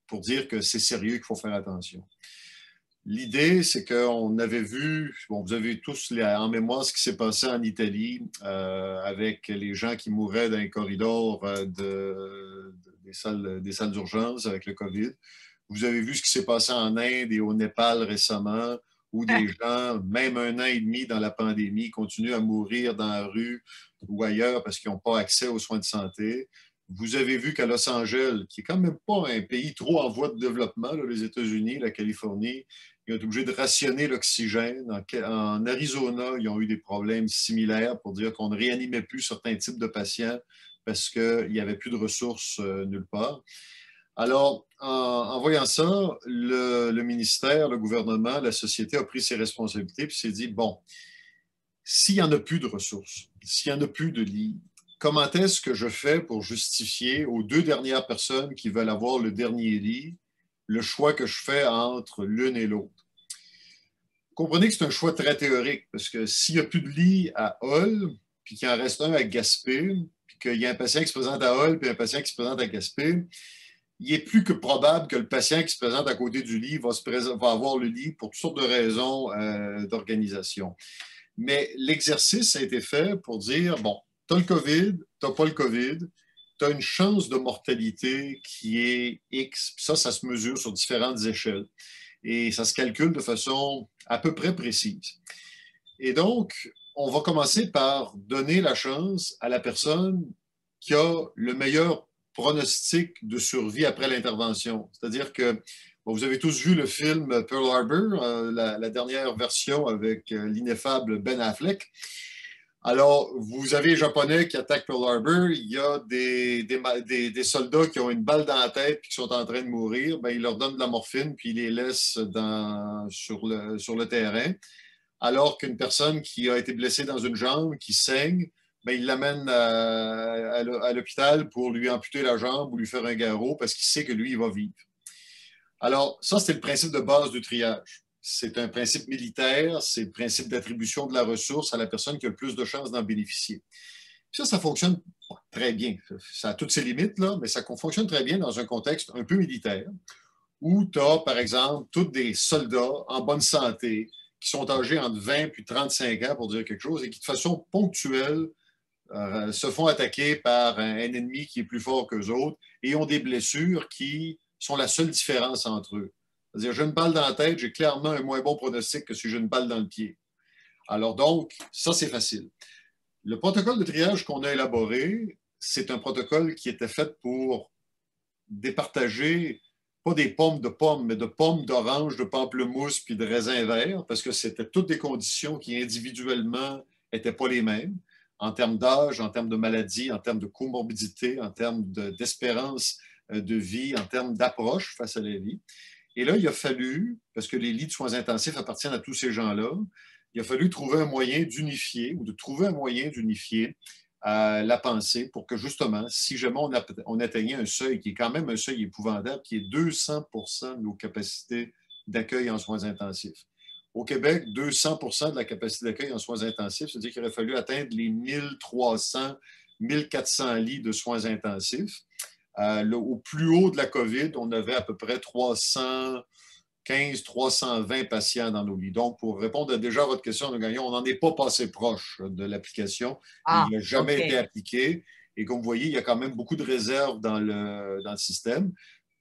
pour dire que c'est sérieux, qu'il faut faire attention. L'idée, c'est qu'on avait vu, bon, vous avez tous en mémoire ce qui s'est passé en Italie avec les gens qui mouraient dans les corridors des salles d'urgence avec le COVID. Vous avez vu ce qui s'est passé en Inde et au Népal récemment, où des gens, même 1 an et demi dans la pandémie, continuent à mourir dans la rue ou ailleurs parce qu'ils n'ont pas accès aux soins de santé. Vous avez vu qu'à Los Angeles, qui est quand même pas un pays trop en voie de développement, là, les États-Unis, la Californie, ils ont été obligés de rationner l'oxygène. En Arizona, ils ont eu des problèmes similaires pour dire qu'on ne réanimait plus certains types de patients parce qu'il n'y avait plus de ressources nulle part. Alors, en voyant ça, le ministère, le gouvernement, la société a pris ses responsabilités et s'est dit, bon, s'il n'y en a plus de ressources, s'il n'y en a plus de lits, comment est-ce que je fais pour justifier aux 2 dernières personnes qui veulent avoir le dernier lit le choix que je fais entre l'une et l'autre? Comprenez que c'est un choix très théorique parce que s'il n'y a plus de lit à Hull, puis qu'il en reste un à Gaspé, puis qu'il y a un patient qui se présente à Hull, puis un patient qui se présente à Gaspé, il est plus que probable que le patient qui se présente à côté du lit va avoir le lit pour toutes sortes de raisons d'organisation. Mais l'exercice a été fait pour dire, bon, tu as le COVID, tu n'as pas le COVID, tu as une chance de mortalité qui est X, puis ça se mesure sur différentes échelles. Et ça se calcule de façon à peu près précise. Et donc, on va commencer par donner la chance à la personne qui a le meilleur pronostic de survie après l'intervention. C'est-à-dire que bon, vous avez tous vu le film Pearl Harbor, la dernière version avec l'ineffable Ben Affleck. Alors, vous avez les Japonais qui attaquent Pearl Harbor, il y a des soldats qui ont une balle dans la tête et qui sont en train de mourir, ben, ils leur donnent de la morphine puis ils les laissent sur le terrain. Alors qu'une personne qui a été blessée dans une jambe, qui saigne, ben, il l'amène à l'hôpital pour lui amputer la jambe ou lui faire un garrot parce qu'il sait que lui, il va vivre. Alors, ça, c'est le principe de base du triage. C'est un principe militaire, c'est le principe d'attribution de la ressource à la personne qui a le plus de chances d'en bénéficier. Ça fonctionne très bien. Ça a toutes ses limites, là, mais ça fonctionne très bien dans un contexte un peu militaire où tu as, par exemple, tous des soldats en bonne santé qui sont âgés entre 20 et 35 ans, pour dire quelque chose, et qui, de façon ponctuelle, se font attaquer par un ennemi qui est plus fort qu'eux autres et ont des blessures qui sont la seule différence entre eux. C'est-à-dire, j'ai une balle dans la tête, j'ai clairement un moins bon pronostic que si j'ai une balle dans le pied. Alors donc, ça, c'est facile. Le protocole de triage qu'on a élaboré, c'est un protocole qui était fait pour départager, pas des pommes, mais de pommes, d'oranges, de pamplemousse, puis de raisins verts, parce que c'était toutes des conditions qui individuellement n'étaient pas les mêmes, en termes d'âge, en termes de maladie, en termes de comorbidité, en termes d'espérance de vie, en termes d'approche face à la vie. Et là, il a fallu, parce que les lits de soins intensifs appartiennent à tous ces gens-là, il a fallu trouver un moyen d'unifier ou de trouver un moyen d'unifier la pensée pour que justement, si jamais on atteignait un seuil qui est quand même un seuil épouvantable, qui est 200 de nos capacités d'accueil en soins intensifs. Au Québec, 200 de la capacité d'accueil en soins intensifs, c'est-à-dire qu'il aurait fallu atteindre les 1300, 1400 lits de soins intensifs. Au plus haut de la COVID, on avait à peu près 315, 320 patients dans nos lits. Donc, pour répondre déjà à votre question, on n'en est pas passé proche de l'application. Il n'a jamais été appliqué. Et comme vous voyez, il y a quand même beaucoup de réserves dans le système.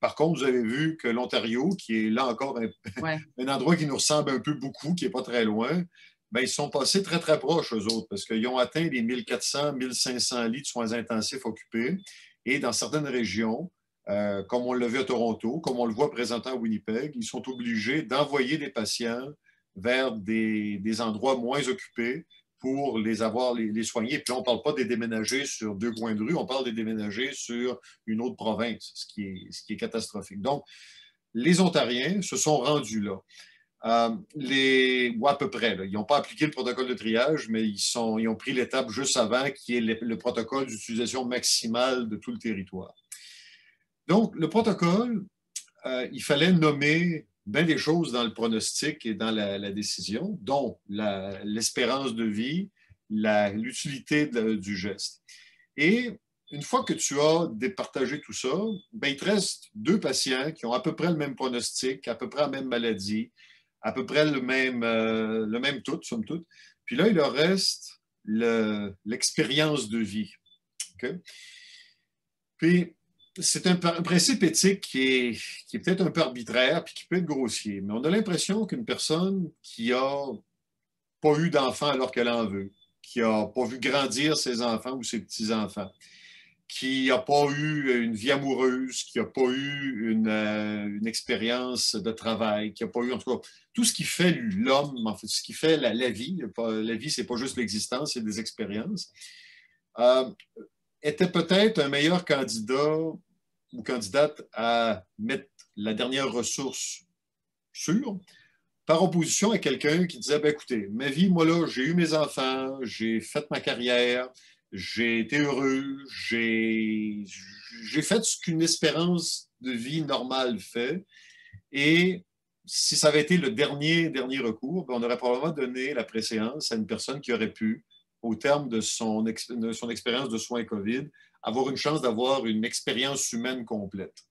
Par contre, vous avez vu que l'Ontario, qui est là encore un endroit qui nous ressemble un peu beaucoup, qui n'est pas très loin, bien, ils sont passés très, très proches, eux autres, parce qu'ils ont atteint les 1400, 1500 lits de soins intensifs occupés. Et dans certaines régions, comme on l'a vu à Toronto, comme on le voit présentement à Winnipeg, ils sont obligés d'envoyer des patients vers des endroits moins occupés pour les soigner. Puis on ne parle pas des déménager sur 2 coins de rue, on parle des déménager sur une autre province, ce qui est catastrophique. Donc, les Ontariens se sont rendus là. Ou à peu près. Là. Ils n'ont pas appliqué le protocole de triage, mais ils ont pris l'étape juste avant, qui est le protocole d'utilisation maximale de tout le territoire. Donc, le protocole, il fallait nommer bien des choses dans le pronostic et dans la décision, dont l'espérance de vie, l'utilité du geste. Et une fois que tu as départagé tout ça, ben, il te reste 2 patients qui ont à peu près le même pronostic, à peu près la même maladie, à peu près le même tout, somme toute. Puis là, il leur reste l'expérience de vie. Okay? Puis, c'est un principe éthique qui est peut-être un peu arbitraire puis qui peut être grossier, mais on a l'impression qu'une personne qui n'a pas eu d'enfant alors qu'elle en veut, qui n'a pas vu grandir ses enfants ou ses petits-enfants, qui n'a pas eu une vie amoureuse, qui n'a pas eu une expérience de travail, qui n'a pas eu, en tout cas, tout ce qui fait l'homme, en fait, ce qui fait la vie. La vie, ce n'est pas juste l'existence, c'est des expériences. Était peut-être un meilleur candidat ou candidate à mettre la dernière ressource sûre, par opposition à quelqu'un qui disait, ben, écoutez, ma vie, moi là, j'ai eu mes enfants, j'ai fait ma carrière, j'ai été heureux, j'ai fait ce qu'une espérance de vie normale fait. Et si ça avait été le dernier recours, ben on aurait probablement donné la préséance à une personne qui aurait pu, au terme de son expérience de soins COVID, avoir une chance d'avoir une expérience humaine complète.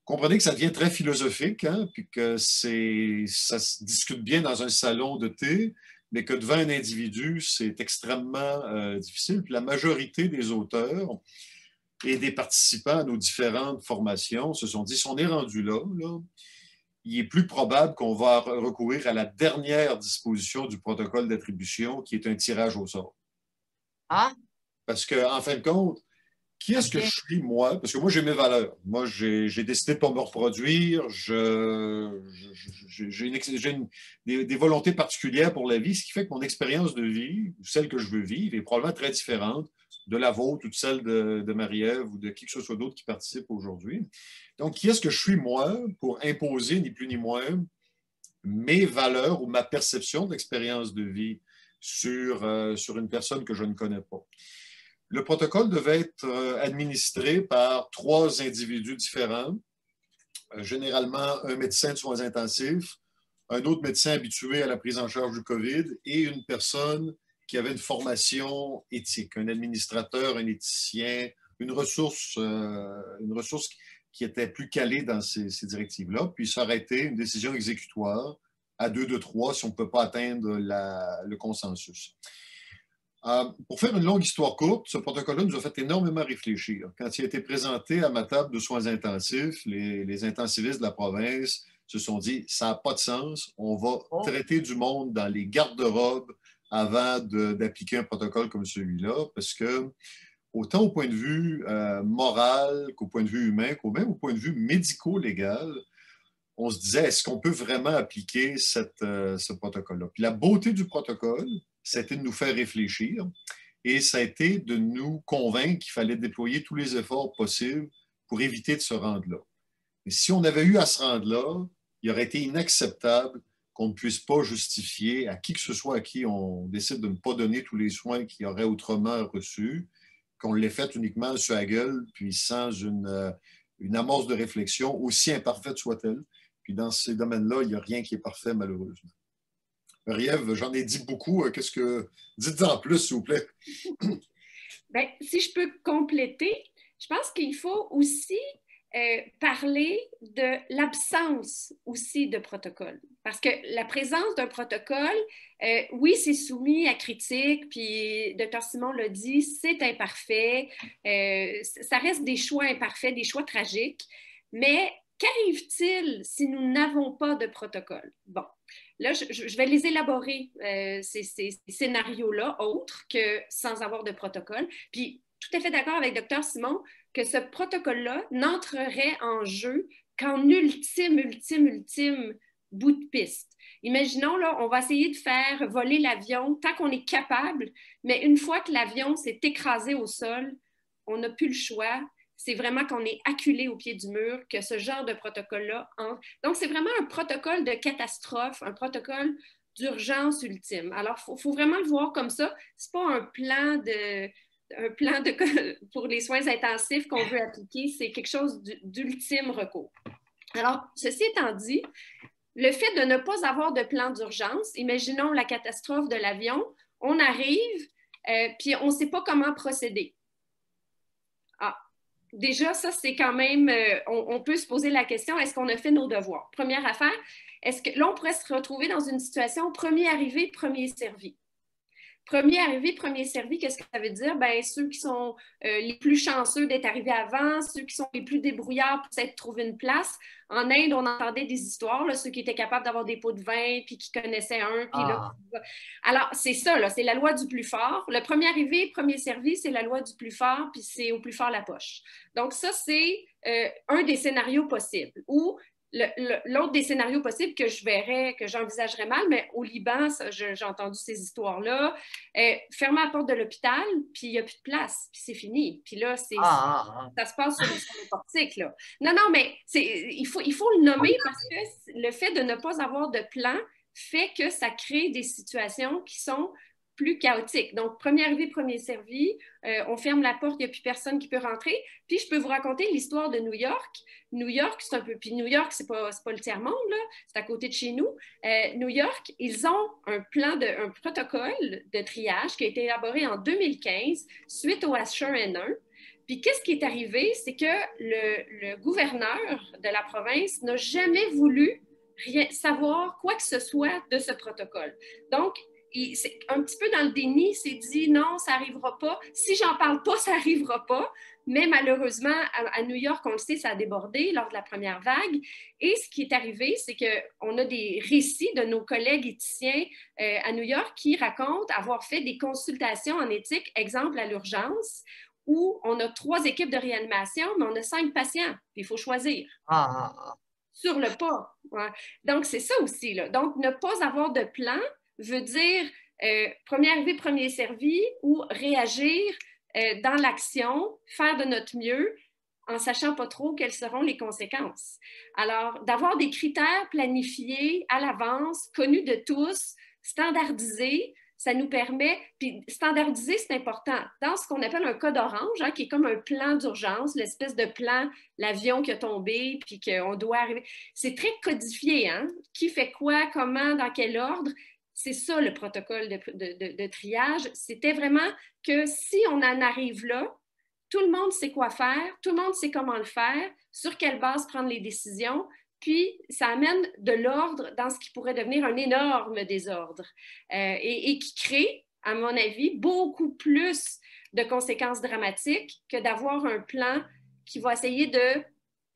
Comprenez que ça devient très philosophique, hein, puis que ça se discute bien dans un salon de thé, mais que devant un individu, c'est extrêmement difficile. Puis la majorité des auteurs et des participants à nos différentes formations se sont dit, si on est rendu là, il est plus probable qu'on va recourir à la dernière disposition du protocole d'attribution, qui est un tirage au sort. Ah! Parce qu'en fin de compte, qui est-ce que je suis, moi? Parce que moi, j'ai mes valeurs. Moi, j'ai décidé de ne pas me reproduire. J'ai des volontés particulières pour la vie, ce qui fait que mon expérience de vie, celle que je veux vivre, est probablement très différente de la vôtre ou de celle de Marie-Ève ou de qui que ce soit d'autre qui participe aujourd'hui. Donc, qui est-ce que je suis, moi, pour imposer, ni plus ni moins, mes valeurs ou ma perception de l'expérience de vie sur une personne que je ne connais pas? Le protocole devait être administré par 3 individus différents, généralement un médecin de soins intensifs, un autre médecin habitué à la prise en charge du COVID et une personne qui avait une formation éthique, un administrateur, un éthicien, une ressource qui était plus calée dans ces directives-là. Puis ça aurait été une décision exécutoire à 2 de 3 si on ne peut pas atteindre le consensus. Pour faire une longue histoire courte, ce protocole-là nous a fait énormément réfléchir. Quand il a été présenté à ma table de soins intensifs, les intensivistes de la province se sont dit, ça n'a pas de sens, on va Oh. traiter du monde dans les garde-robes avant d'appliquer un protocole comme celui-là, parce que autant au point de vue moral qu'au point de vue humain, même au point de vue médico-légal, on se disait, est-ce qu'on peut vraiment appliquer ce protocole-là? Puis la beauté du protocole, c'était de nous faire réfléchir et ça a été de nous convaincre qu'il fallait déployer tous les efforts possibles pour éviter de se rendre là. Et si on avait eu à se rendre là, il aurait été inacceptable qu'on ne puisse pas justifier à qui que ce soit à qui on décide de ne pas donner tous les soins qu'il aurait autrement reçus, qu'on l'ait fait uniquement sur la gueule, puis sans une amorce de réflexion, aussi imparfaite soit-elle. Puis dans ces domaines-là, il n'y a rien qui est parfait, malheureusement. Marie-Ève, j'en ai dit beaucoup. Dites-en plus, s'il vous plaît. Bien, si je peux compléter, je pense qu'il faut aussi parler de l'absence aussi de protocole. Parce que la présence d'un protocole, oui, c'est soumis à critique, puis Dr. Simon l'a dit, c'est imparfait, ça reste des choix imparfaits, des choix tragiques, mais qu'arrive-t-il si nous n'avons pas de protocole? Bon, là, je vais les élaborer, ces scénarios-là, autres que sans avoir de protocole. Puis, tout à fait d'accord avec Dr. Simon que ce protocole-là n'entrerait en jeu qu'en ultime bout de piste. Imaginons, là, on va essayer de faire voler l'avion tant qu'on est capable, mais une fois que l'avion s'est écrasé au sol, on n'a plus le choix. C'est vraiment qu'on est acculé au pied du mur que ce genre de protocole-là entre. Donc, c'est vraiment un protocole de catastrophe, un protocole d'urgence ultime. Alors, il faut vraiment le voir comme ça. Ce n'est pas pour les soins intensifs qu'on veut appliquer, c'est quelque chose d'ultime recours. Alors, ceci étant dit, le fait de ne pas avoir de plan d'urgence, imaginons la catastrophe de l'avion, on arrive, puis on ne sait pas comment procéder. Ah, déjà, ça, c'est quand même, on peut se poser la question, est-ce qu'on a fait nos devoirs? Première affaire, est-ce que là, on pourrait se retrouver dans une situation premier arrivé, premier servi? Premier arrivé, premier servi, qu'est-ce que ça veut dire? Bien, ceux qui sont les plus chanceux d'être arrivés avant, ceux qui sont les plus débrouillards pour s'être trouvé une place. En Inde, on entendait des histoires, là, ceux qui étaient capables d'avoir des pots de vin, puis qui connaissaient un. Puis là, alors, c'est ça, là, c'est la loi du plus fort. Le premier arrivé, premier servi, c'est la loi du plus fort, puis c'est au plus fort la poche. Donc, ça, c'est un des scénarios possibles où l'autre des scénarios possibles que je verrais, que j'envisagerais mal, mais au Liban, j'ai entendu ces histoires-là, fermer la porte de l'hôpital, puis il n'y a plus de place, puis c'est fini. Puis là, ça se passe sur le portique, là. Non, mais il faut le nommer parce que le fait de ne pas avoir de plan fait que ça crée des situations qui sont plus chaotique. Donc, premier arrivé, premier servi, on ferme la porte, il n'y a plus personne qui peut rentrer. Puis, je peux vous raconter l'histoire de New York. New York, c'est un peu... Puis New York, c'est pas le tiers-monde, là. C'est à côté de chez nous. New York, ils ont un protocole de triage qui a été élaboré en 2015 suite au H1N1. Puis, qu'est-ce qui est arrivé? C'est que le gouverneur de la province n'a jamais voulu savoir quoi que ce soit de ce protocole. Donc, c'est un petit peu dans le déni, il s'est dit non, ça n'arrivera pas. Si j'en parle pas, ça n'arrivera pas. Mais malheureusement, à New York, on le sait, ça a débordé lors de la première vague. Et ce qui est arrivé, c'est qu'on a des récits de nos collègues éthiciens à New York qui racontent avoir fait des consultations en éthique, exemple à l'urgence, où on a 3 équipes de réanimation, mais on a 5 patients. Puis il faut choisir. Sur le pas. Ouais. Donc, c'est ça aussi, là. Donc, ne pas avoir de plan veut dire premier arrivé, premier servi ou réagir dans l'action, faire de notre mieux en sachant pas trop quelles seront les conséquences. Alors, d'avoir des critères planifiés à l'avance, connus de tous, standardisés, ça nous permet, puis standardiser, c'est important. Dans ce qu'on appelle un code orange, qui est comme un plan d'urgence, l'espèce de plan, l'avion qui a tombé, puis qu'on doit arriver, c'est très codifié, hein? Qui fait quoi, comment, dans quel ordre. C'est ça le protocole de triage. C'était vraiment que si on en arrive là, tout le monde sait quoi faire, tout le monde sait comment le faire, sur quelle base prendre les décisions, puis ça amène de l'ordre dans ce qui pourrait devenir un énorme désordre et qui crée, à mon avis, beaucoup plus de conséquences dramatiques que d'avoir un plan qui va essayer de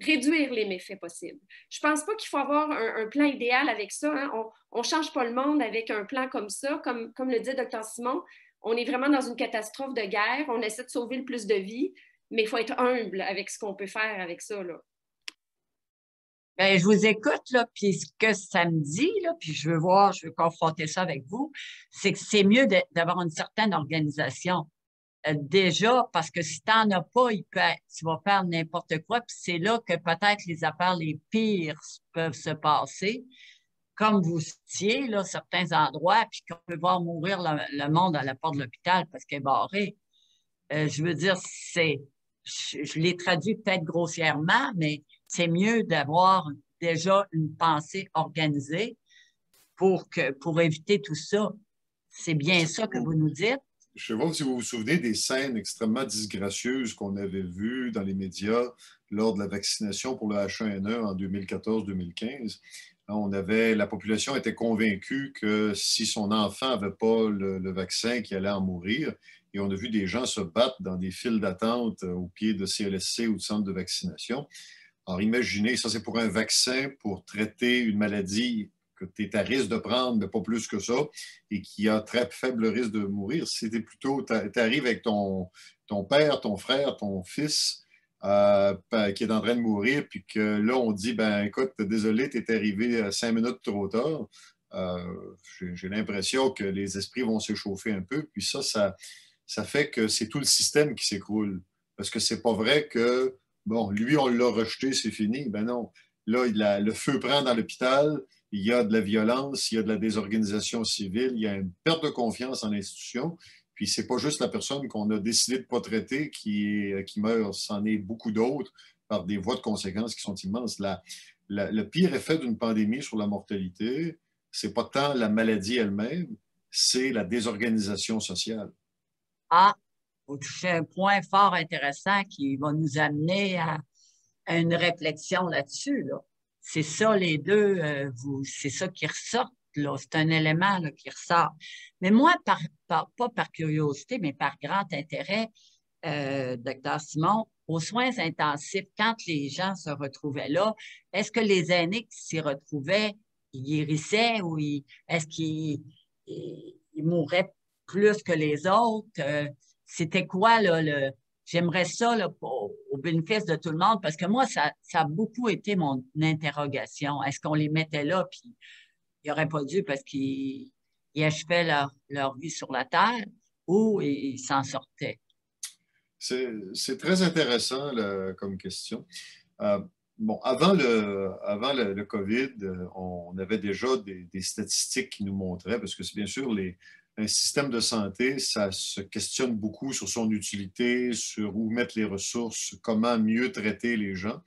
réduire les méfaits possibles. Je ne pense pas qu'il faut avoir un plan idéal avec ça. Hein. On ne change pas le monde avec un plan comme ça. Comme le dit Dr Simon, on est vraiment dans une catastrophe de guerre. On essaie de sauver le plus de vies, mais il faut être humble avec ce qu'on peut faire avec ça, là. Bien, je vous écoute, là, puis ce que ça me dit, là, puis je veux confronter ça avec vous, c'est que c'est mieux d'avoir une certaine organisation. Déjà, parce que si tu n'en as pas, tu vas faire n'importe quoi, puis c'est là que peut-être les affaires les pires peuvent se passer, comme vous citiez, là, certains endroits, puis qu'on peut voir mourir le monde à la porte de l'hôpital parce qu'il est barré. Je veux dire, je l'ai traduit peut-être grossièrement, mais c'est mieux d'avoir déjà une pensée organisée pour éviter tout ça. C'est bien ça que vous nous dites. Je ne sais pas si vous vous souvenez des scènes extrêmement disgracieuses qu'on avait vues dans les médias lors de la vaccination pour le H1N1 en 2014-2015. La population était convaincue que si son enfant n'avait pas le vaccin, qu'il allait en mourir. Et on a vu des gens se battre dans des files d'attente au pied de CLSC ou de centres de vaccination. Alors imaginez, ça c'est pour un vaccin pour traiter une maladie que tu es à risque de prendre, mais pas plus que ça, et qui a très faible risque de mourir. C'était plutôt, tu arrives avec ton père, ton frère, ton fils, qui est en train de mourir, puis que là, on dit, ben écoute, désolé, tu es arrivé 5 minutes trop tard. J'ai l'impression que les esprits vont s'échauffer un peu, puis ça fait que c'est tout le système qui s'écroule. Parce que c'est pas vrai que, bon, lui, on l'a rejeté, c'est fini. Ben non. Là, le feu prend dans l'hôpital, il y a de la violence, il y a de la désorganisation civile, il y a une perte de confiance en l'institution. Puis c'est pas juste la personne qu'on a décidé de ne pas traiter qui meurt, c'en est beaucoup d'autres par des voies de conséquences qui sont immenses. Le pire effet d'une pandémie sur la mortalité, c'est pas tant la maladie elle-même, c'est la désorganisation sociale. Ah, vous touchez un point fort intéressant qui va nous amener à une réflexion là-dessus, là. C'est ça, les deux, c'est ça qui ressort, là. C'est un élément là, qui ressort. Mais moi, pas par curiosité, mais par grand intérêt, Dr Simon, aux soins intensifs, quand les gens se retrouvaient là, est-ce que les aînés qui s'y retrouvaient, ils guérissaient ou est-ce qu'ils mouraient plus que les autres? C'était quoi, là, j'aimerais ça là, au bénéfice de tout le monde, parce que moi, ça a beaucoup été mon interrogation. Est-ce qu'on les mettait là, puis ils n'auraient pas dû parce qu'ils achevaient leur vie sur la Terre, ou ils s'en sortaient? C'est très intéressant là, comme question. Bon, avant le COVID, on avait déjà des statistiques qui nous montraient, parce que c'est bien sûr un système de santé, ça se questionne beaucoup sur son utilité, sur où mettre les ressources, comment mieux traiter les gens.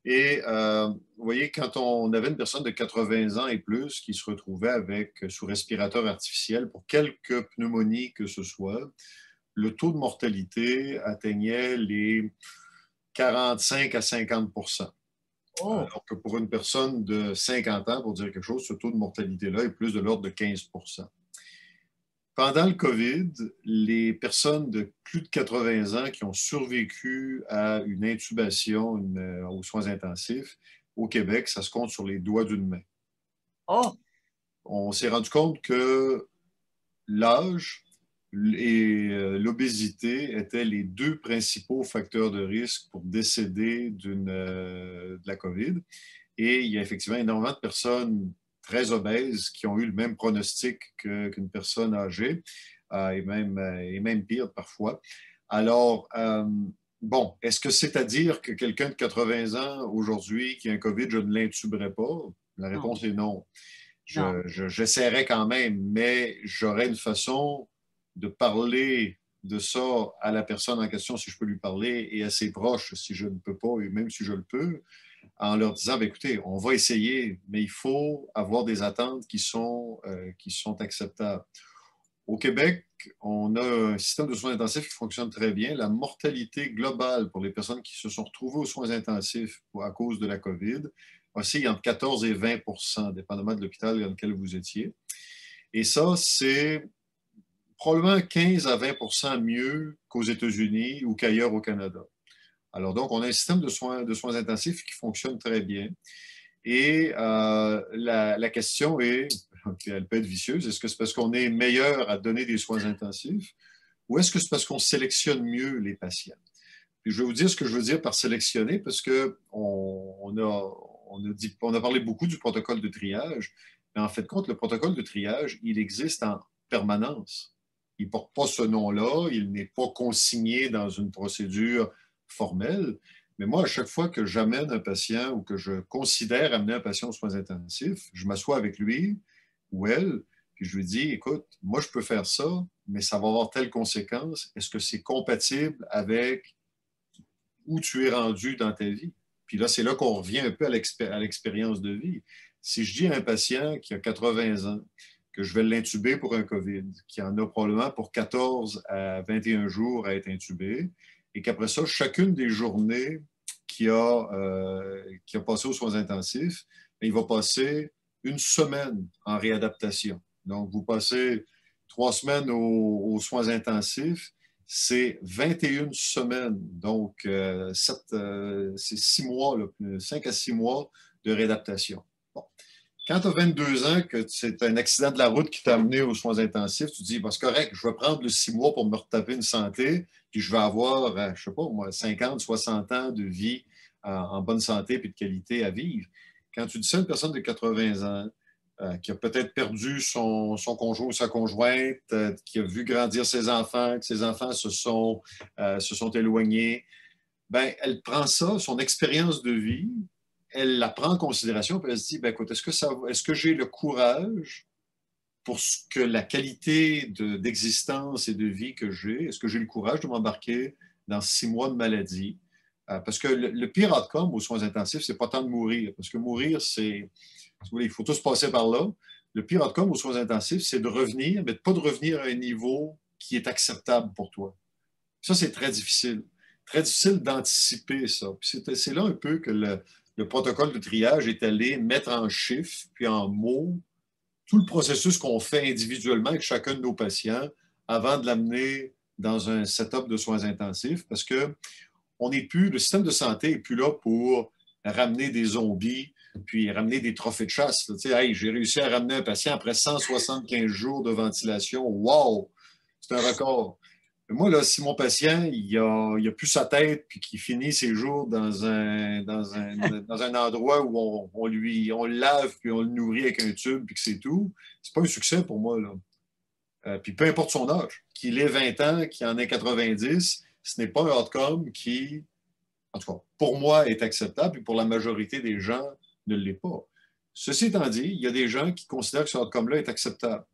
Et vous voyez, quand on avait une personne de 80 ans et plus qui se retrouvait sous respirateur artificiel pour quelque pneumonie que ce soit, le taux de mortalité atteignait les 45 à 50 %. Oh, Alors que pour une personne de 50 ans, pour dire quelque chose, ce taux de mortalité-là est plus de l'ordre de 15 %. Pendant le COVID, les personnes de plus de 80 ans qui ont survécu à une intubation aux soins intensifs au Québec, ça se compte sur les doigts d'une main. oh, On s'est rendu compte que l'âge et l'obésité étaient les deux principaux facteurs de risque pour décéder de la COVID. Et il y a effectivement énormément de personnes très obèses qui ont eu le même pronostic qu'une personne âgée, et même pire parfois. Alors, bon, est-ce que c'est à dire que quelqu'un de 80 ans aujourd'hui qui a un COVID, je ne l'intuberai pas? La réponse est non. non. J'essaierai quand même, mais j'aurai une façon de parler de ça à la personne en question, si je peux lui parler, et à ses proches, si je ne peux pas, et même si je le peux, en leur disant, bien, écoutez, on va essayer, mais il faut avoir des attentes qui sont acceptables. Au Québec, on a un système de soins intensifs qui fonctionne très bien. La mortalité globale pour les personnes qui se sont retrouvées aux soins intensifs à cause de la COVID oscille entre 14 et 20 %, dépendamment de l'hôpital dans lequel vous étiez. Et ça, c'est probablement 15 à 20 % mieux qu'aux États-Unis ou qu'ailleurs au Canada. Alors donc, on a un système de soins intensifs qui fonctionne très bien. Et la question est, elle peut être vicieuse, est-ce que c'est parce qu'on est meilleur à donner des soins intensifs ou est-ce que c'est parce qu'on sélectionne mieux les patients? Puis je vais vous dire ce que je veux dire par sélectionner parce qu'on a parlé beaucoup du protocole de triage, mais en fait, compte, le protocole de triage, il existe en permanence. Il ne porte pas ce nom-là, il n'est pas consigné dans une procédure formelle. Mais moi, à chaque fois que j'amène un patient ou que je considère amener un patient aux soins intensifs, je m'assois avec lui ou elle, puis je lui dis, écoute, moi, je peux faire ça, mais ça va avoir telle conséquence. Est-ce que c'est compatible avec où tu es rendu dans ta vie? Puis là, c'est là qu'on revient un peu à l'expérience de vie. Si je dis à un patient qui a 80 ans que je vais l'intuber pour un COVID, qui en a probablement pour 14 à 21 jours à être intubé, et qu'après ça, chacune des journées qu'il a passé aux soins intensifs, il va passer une semaine en réadaptation. Donc, vous passez 3 semaines aux soins intensifs, c'est 21 semaines. Donc, c'est 6 mois, là, 5 à 6 mois de réadaptation. Bon. Quand tu as 22 ans, que c'est un accident de la route qui t'a amené aux soins intensifs, tu te dis, c'est correct, je vais prendre le 6 mois pour me retaper une santé, puis je vais avoir, je ne sais pas, moi, 50, 60 ans de vie en bonne santé et de qualité à vivre. Quand tu dis ça à une personne de 80 ans, qui a peut-être perdu son conjoint ou sa conjointe, qui a vu grandir ses enfants, que ses enfants se sont éloignés, ben, elle prend ça, son expérience de vie, elle la prend en considération, puis elle se dit, ben, écoute, est-ce que j'ai le courage pour ce que la qualité d'existence et de vie que j'ai, est-ce que j'ai le courage de m'embarquer dans 6 mois de maladie? Parce que le pire outcome aux soins intensifs, c'est pas tant de mourir, parce que mourir, il faut tous passer par là. Le pire outcome aux soins intensifs, c'est de revenir, mais pas de revenir à un niveau qui est acceptable pour toi. Ça, c'est très difficile. Très difficile d'anticiper ça. C'est là un peu que le protocole de triage est allé mettre en chiffres, puis en mots, tout le processus qu'on fait individuellement avec chacun de nos patients avant de l'amener dans un setup de soins intensifs, parce que le système de santé n'est plus là pour ramener des zombies, puis ramener des trophées de chasse. Tu sais, hey, j'ai réussi à ramener un patient après 175 jours de ventilation. Wow! C'est un record. Moi, là, si mon patient, il a plus sa tête, puis qu'il finit ses jours dans un endroit où on le lave, puis on le nourrit avec un tube, puis que c'est tout, c'est pas un succès pour moi, là. Puis peu importe son âge, qu'il ait 20 ans, qu'il en ait 90, ce n'est pas un outcome qui, en tout cas, pour moi, est acceptable, et pour la majorité des gens, ne l'est pas. Ceci étant dit, il y a des gens qui considèrent que ce outcome-là est acceptable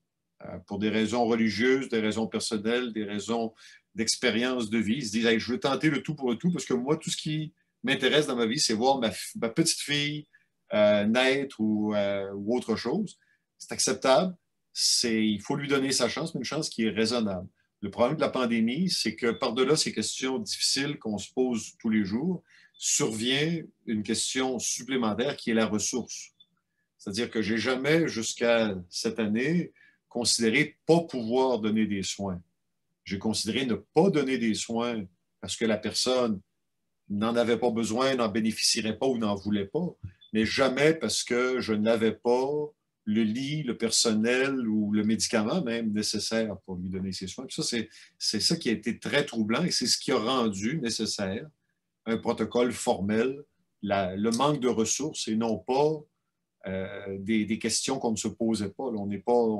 pour des raisons religieuses, des raisons personnelles, des raisons d'expérience de vie. Ils se disent, hey, je veux tenter le tout pour le tout, parce que moi, tout ce qui m'intéresse dans ma vie, c'est voir ma petite fille naître ou autre chose. C'est acceptable. Il faut lui donner sa chance, mais une chance qui est raisonnable. Le problème de la pandémie, c'est que par-delà ces questions difficiles qu'on se pose tous les jours, survient une question supplémentaire qui est la ressource. C'est-à-dire que j'ai jamais, jusqu'à cette année, considéré pas pouvoir donner des soins. J'ai considéré ne pas donner des soins parce que la personne n'en avait pas besoin, n'en bénéficierait pas ou n'en voulait pas, mais jamais parce que je n'avais pas le lit, le personnel ou le médicament même nécessaire pour lui donner ses soins. Puis ça, c'est ça qui a été très troublant et c'est ce qui a rendu nécessaire un protocole formel, le manque de ressources et non pas des questions qu'on ne se posait pas. Là, on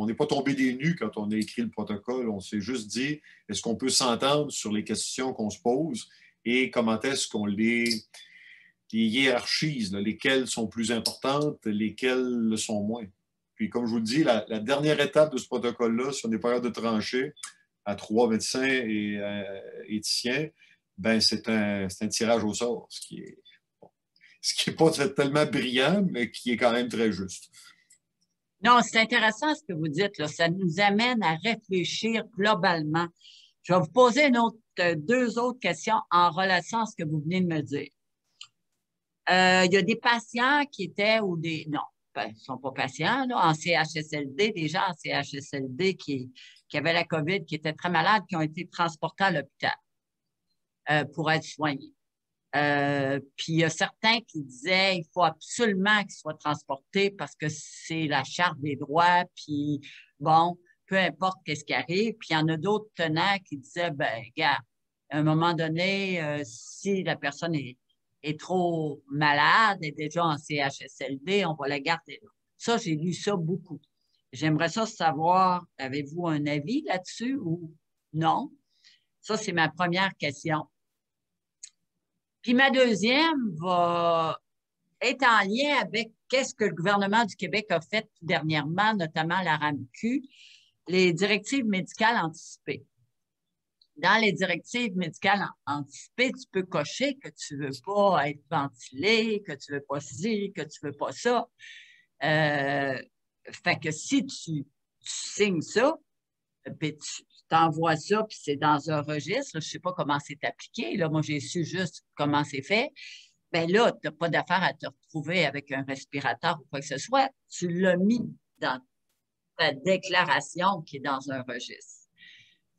n'est pas tombé des nues quand on a écrit le protocole. On s'est juste dit, est-ce qu'on peut s'entendre sur les questions qu'on se pose et comment est-ce qu'on les hiérarchise, là, lesquelles sont plus importantes, lesquelles le sont moins. Puis, comme je vous le dis, la dernière étape de ce protocole-là, si on n'est pas capable de trancher à 3 médecins et éthiciens, ben c'est un tirage au sort, ce qui n'est pas tellement brillant, mais qui est quand même très juste. Non, c'est intéressant ce que vous dites, là. Ça nous amène à réfléchir globalement. Je vais vous poser deux autres questions en relation à ce que vous venez de me dire. Il y a des patients qui étaient ou des... Non, ils ne sont pas patients, là, en CHSLD, des gens en CHSLD qui avaient la COVID, qui étaient très malades, qui ont été transportés à l'hôpital pour être soignés. Puis il y a certains qui disaient il faut absolument qu'il soit transporté parce que c'est la Charte des droits, puis bon, peu importe qu'est-ce qui arrive. Puis il y en a d'autres tenants qui disaient, ben, regarde, à un moment donné, si la personne est trop malade, est déjà en CHSLD, on va la garder là. Ça, j'ai lu ça beaucoup. J'aimerais ça savoir, avez-vous un avis là-dessus ou non? Ça, c'est ma première question. Puis ma deuxième va être en lien avec qu'est-ce que le gouvernement du Québec a fait dernièrement, notamment la RAMQ, les directives médicales anticipées. Dans les directives médicales anticipées, tu peux cocher que tu ne veux pas être ventilé, que tu ne veux pas ci, que tu ne veux pas ça. Fait que si tu signes ça, puis tu t'envoies ça, puis c'est dans un registre, je ne sais pas comment c'est appliqué, là, moi j'ai su juste comment c'est fait, bien là, tu n'as pas d'affaire à te retrouver avec un respirateur ou quoi que ce soit, tu l'as mis dans ta déclaration qui est dans un registre.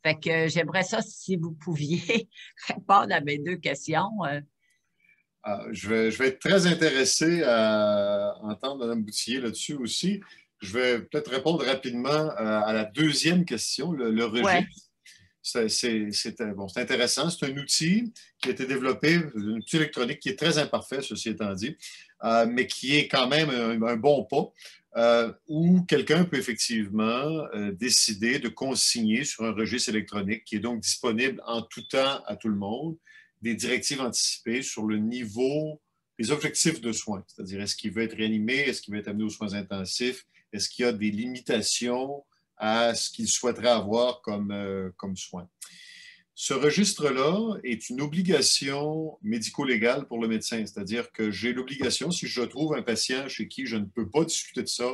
Fait que j'aimerais ça si vous pouviez répondre à mes deux questions. Je vais être très intéressé à entendre Mme Boutillier là-dessus aussi. Je vais peut-être répondre rapidement à la deuxième question, le Ouais. registre. C'est intéressant. C'est un outil qui a été développé, un outil électronique qui est très imparfait, ceci étant dit, mais qui est quand même un bon pas, où quelqu'un peut effectivement décider de consigner sur un registre électronique qui est donc disponible en tout temps à tout le monde, des directives anticipées sur le niveau, les objectifs de soins. C'est-à-dire, est-ce qu'il veut être réanimé, est-ce qu'il veut être amené aux soins intensifs, est-ce qu'il y a des limitations à ce qu'il souhaiterait avoir comme soins. Ce registre-là est une obligation médico-légale pour le médecin, c'est-à-dire que j'ai l'obligation, si je trouve un patient chez qui je ne peux pas discuter de ça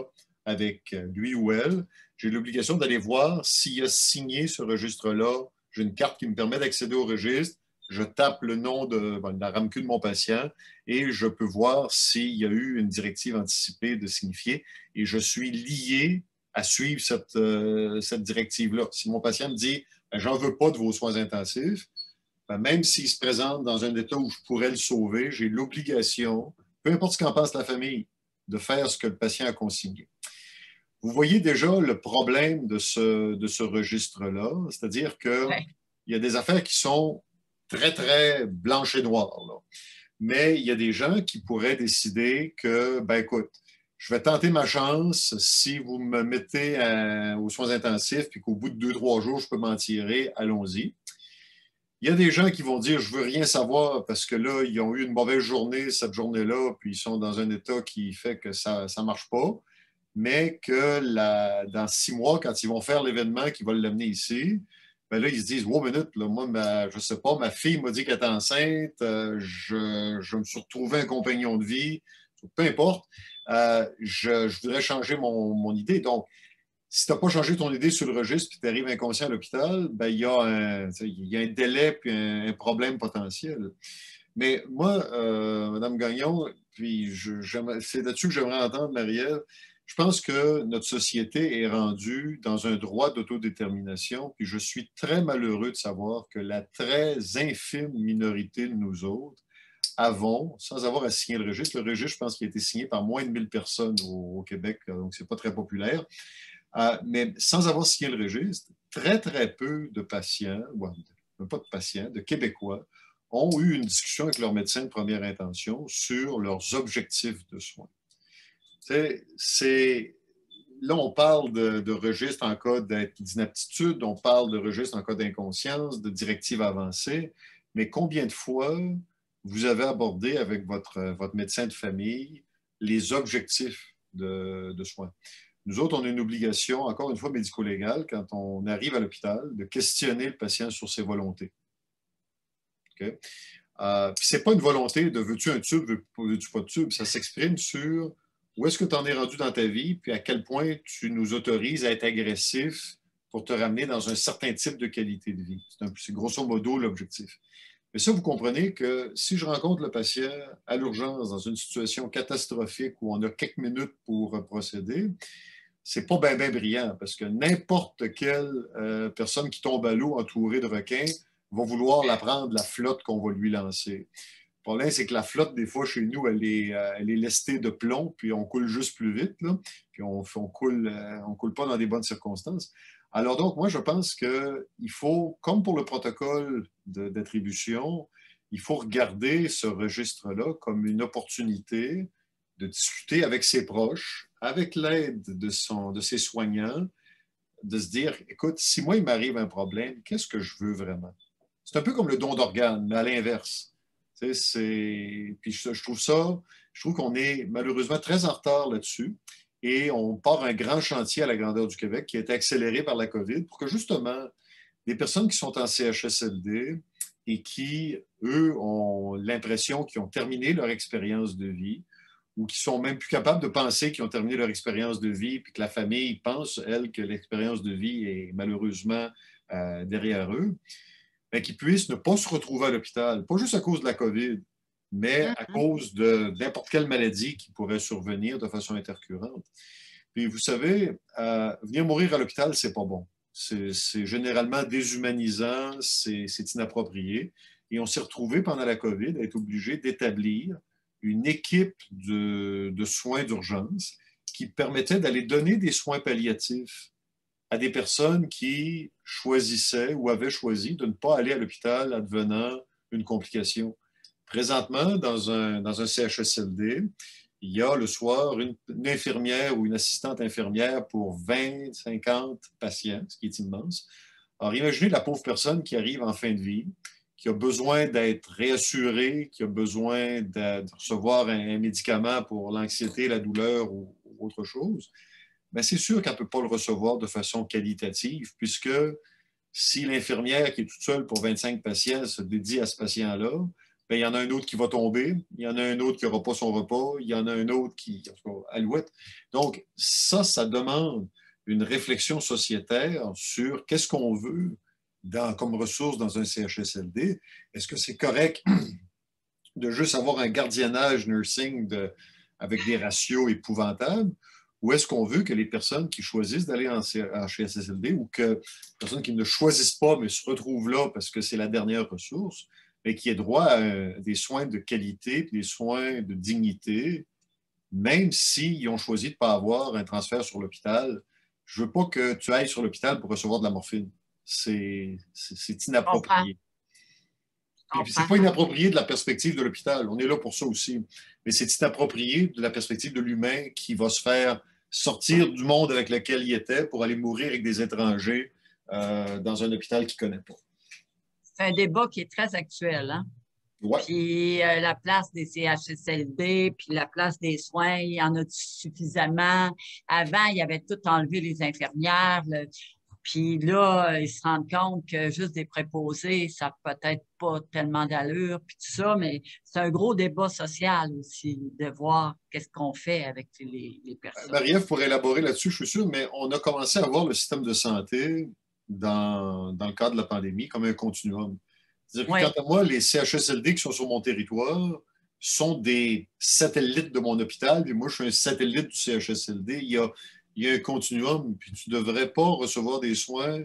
avec lui ou elle, j'ai l'obligation d'aller voir s'il a signé ce registre-là. J'ai une carte qui me permet d'accéder au registre, je tape le nom de la RAMQ de mon patient et je peux voir s'il y a eu une directive anticipée de signifier et je suis lié à suivre cette directive-là. Si mon patient me dit « j'en veux pas de vos soins intensifs », même s'il se présente dans un état où je pourrais le sauver, j'ai l'obligation, peu importe ce qu'en pense la famille, de faire ce que le patient a consigné. Vous voyez déjà le problème de ce registre-là, c'est-à-dire qu'il y a des affaires qui sont très, très blanches et noires, là. Mais il y a des gens qui pourraient décider que, ben écoute, je vais tenter ma chance si vous me mettez aux soins intensifs puis qu'au bout de 2-3 jours, je peux m'en tirer, allons-y. Il y a des gens qui vont dire, je veux rien savoir parce que là, ils ont eu une mauvaise journée cette journée-là, puis ils sont dans un état qui fait que ça ne marche pas, mais que dans 6 mois, quand ils vont faire l'événement qui va l'amener ici, ben là, ils se disent, wow, minute, là, moi, je ne sais pas, ma fille m'a dit qu'elle était enceinte, je me suis retrouvé un compagnon de vie, peu importe, je voudrais changer mon idée. Donc, si tu n'as pas changé ton idée sur le registre et tu arrives inconscient à l'hôpital, ben, il y a un délai puis un problème potentiel. Mais moi, Mme Gagnon, puis c'est là-dessus que j'aimerais entendre Marie-Ève, je pense que notre société est rendue dans un droit d'autodétermination, puis je suis très malheureux de savoir que la très infime minorité de nous autres avons, sans avoir à signer le registre, je pense qu'il a été signé par moins de 1000 personnes au Québec, donc c'est pas très populaire, mais sans avoir signé le registre, très, très peu de patients, même pas de patients, de Québécois, ont eu une discussion avec leur médecin de première intention sur leurs objectifs de soins. Là, on parle de registre en cas d'inaptitude, on parle de registre en cas d'inconscience, de directives avancées, mais combien de fois vous avez abordé avec votre médecin de famille les objectifs de soins? Nous autres, on a une obligation, encore une fois médico-légale, quand on arrive à l'hôpital, de questionner le patient sur ses volontés. Okay? Puis c'est pas une volonté de veux-tu un tube, veux-tu pas de tube, ça s'exprime sur où est-ce que tu en es rendu dans ta vie, puis à quel point tu nous autorises à être agressif pour te ramener dans un certain type de qualité de vie. C'est grosso modo l'objectif. Mais ça, vous comprenez que si je rencontre le patient à l'urgence dans une situation catastrophique où on a quelques minutes pour procéder, c'est pas bien brillant parce que n'importe quelle personne qui tombe à l'eau entourée de requins va vouloir la prendre la flotte qu'on va lui lancer. problème, c'est que la flotte, des fois, chez nous, elle est lestée de plomb, puis on coule juste plus vite, là, puis on coule pas dans des bonnes circonstances. Alors donc, moi, je pense qu'il faut, comme pour le protocole d'attribution, il faut regarder ce registre-là comme une opportunité de discuter avec ses proches, avec l'aide de ses soignants, de se dire, écoute, si moi, il m'arrive un problème, qu'est-ce que je veux vraiment? C'est un peu comme le don d'organes, mais à l'inverse. Puis je trouve qu'on est malheureusement très en retard là-dessus et on part un grand chantier à la grandeur du Québec qui a été accéléré par la COVID pour que justement les personnes qui sont en CHSLD et qui, eux, ont l'impression qu'ils ont terminé leur expérience de vie ou qui sont même plus capables de penser qu'ils ont terminé leur expérience de vie puis que la famille pense, elle, que l'expérience de vie est malheureusement derrière eux, mais qu'ils puissent ne pas se retrouver à l'hôpital, pas juste à cause de la COVID, mais à cause de n'importe quelle maladie qui pourrait survenir de façon intercurrente. Puis vous savez, venir mourir à l'hôpital, c'est pas bon. C'est généralement déshumanisant, c'est inapproprié. Et on s'est retrouvé pendant la COVID à être obligé d'établir une équipe de soins d'urgence qui permettait d'aller donner des soins palliatifs à des personnes qui choisissaient ou avaient choisi de ne pas aller à l'hôpital advenant une complication. Présentement, dans un CHSLD, il y a le soir une infirmière ou une assistante infirmière pour 20, 50 patients, ce qui est immense. Alors, imaginez la pauvre personne qui arrive en fin de vie, qui a besoin d'être réassurée, qui a besoin de recevoir un médicament pour l'anxiété, la douleur ou autre chose. Bien, c'est sûr qu'elle ne peut pas le recevoir de façon qualitative, puisque si l'infirmière qui est toute seule pour 25 patients se dédie à ce patient-là, bien, il y en a un autre qui va tomber, il y en a un autre qui n'aura pas son repas, il y en a un autre qui... Alouette. Donc, ça demande une réflexion sociétaire sur qu'est-ce qu'on veut comme ressources dans un CHSLD. Est-ce que c'est correct de juste avoir un gardiennage nursing avec des ratios épouvantables? Ou est-ce qu'on veut que les personnes qui choisissent d'aller en CHSLD ou que les personnes qui ne choisissent pas mais se retrouvent là parce que c'est la dernière ressource, mais qui aient droit à des soins de qualité, des soins de dignité, même s'ils ont choisi de ne pas avoir un transfert sur l'hôpital? Je ne veux pas que tu ailles sur l'hôpital pour recevoir de la morphine. C'est inapproprié. Et puis, c'est pas inapproprié de la perspective de l'hôpital. On est là pour ça aussi. Mais c'est inapproprié de la perspective de l'humain qui va se faire sortir du monde avec lequel il était pour aller mourir avec des étrangers dans un hôpital qu'il ne connaît pas. C'est un débat qui est très actuel, hein? Ouais. Puis la place des CHSLD, puis la place des soins, il y en a suffisamment. Avant, il y avait tout enlevé les infirmières. Puis là, ils se rendent compte que juste des préposés, ça n'a peut-être pas tellement d'allure, puis tout ça, mais c'est un gros débat social aussi, de voir qu'est-ce qu'on fait avec les personnes. Marie-Ève pourrait élaborer là-dessus, je suis sûr, mais on a commencé à voir le système de santé dans le cadre de la pandémie comme un continuum. C'est-à-dire que, quant à moi, les CHSLD qui sont sur mon territoire sont des satellites de mon hôpital, puis moi, je suis un satellite du CHSLD. Il y a un continuum, puis tu ne devrais pas recevoir des soins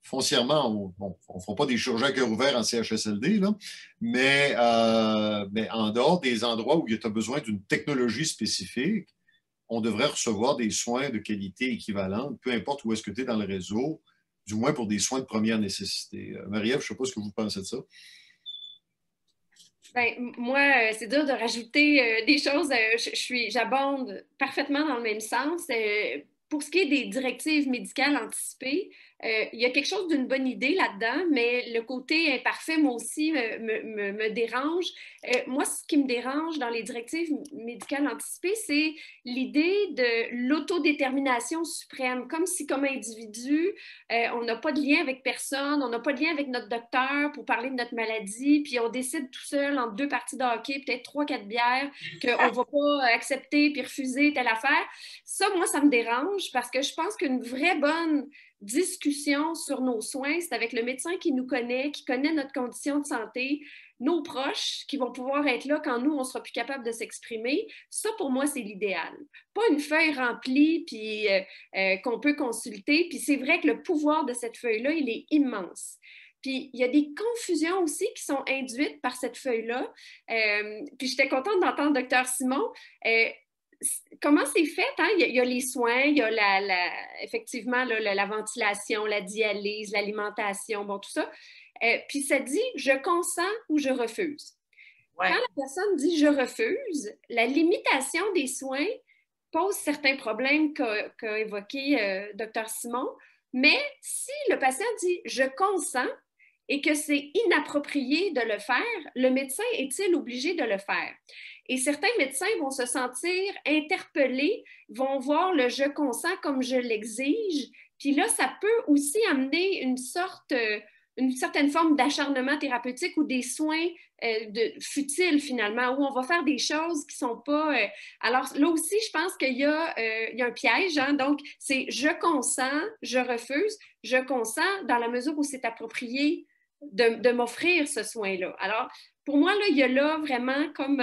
foncièrement. On ne fera pas des chirurgiens à cœur ouvert en CHSLD, là, mais en dehors des endroits où tu as besoin d'une technologie spécifique, on devrait recevoir des soins de qualité équivalente, peu importe où est-ce que tu es dans le réseau, du moins pour des soins de première nécessité. Marie-Ève, je ne sais pas ce que vous pensez de ça. Ben, moi, c'est dur de rajouter des choses. J'abonde parfaitement dans le même sens. Pour ce qui est des directives médicales anticipées, il y a quelque chose d'une bonne idée là-dedans, mais le côté imparfait, moi aussi, me dérange. Moi, ce qui me dérange dans les directives médicales anticipées, c'est l'idée de l'autodétermination suprême, comme si, comme individu, on n'a pas de lien avec personne, on n'a pas de lien avec notre docteur pour parler de notre maladie, puis on décide tout seul entre deux parties de hockey, peut-être 3-4 bières, qu'on ne va pas accepter puis refuser telle affaire. Ça, moi, ça me dérange parce que je pense qu'une vraie bonne discussion sur nos soins, c'est avec le médecin qui nous connaît, qui connaît notre condition de santé, nos proches qui vont pouvoir être là quand nous, on ne sera plus capable de s'exprimer. Ça, pour moi, c'est l'idéal. Pas une feuille remplie puis qu'on peut consulter. Puis c'est vrai que le pouvoir de cette feuille-là, il est immense. Puis, il y a des confusions aussi qui sont induites par cette feuille-là. Puis, j'étais contente d'entendre Dr. Simon. Comment c'est fait? Hein? Il y a les soins, il y a effectivement la ventilation, la dialyse, l'alimentation, bon, tout ça. Puis, ça dit « je consens » ou « je refuse ». Ouais. Quand la personne dit « je refuse », la limitation des soins pose certains problèmes qu'a évoqué Dr. Simon. Mais si le patient dit « je consens », et que c'est inapproprié de le faire, le médecin est-il obligé de le faire? Et certains médecins vont se sentir interpellés, vont voir le « je consens » comme « je l'exige ». Puis là, ça peut aussi amener une certaine forme d'acharnement thérapeutique ou des soins futiles finalement, où on va faire des choses qui ne sont pas... Alors là aussi, je pense qu'il y a un piège. Hein? Donc, c'est « je consens »,« je refuse »,« je consens » dans la mesure où c'est approprié de m'offrir ce soin-là. Alors, pour moi, là, il y a là vraiment comme...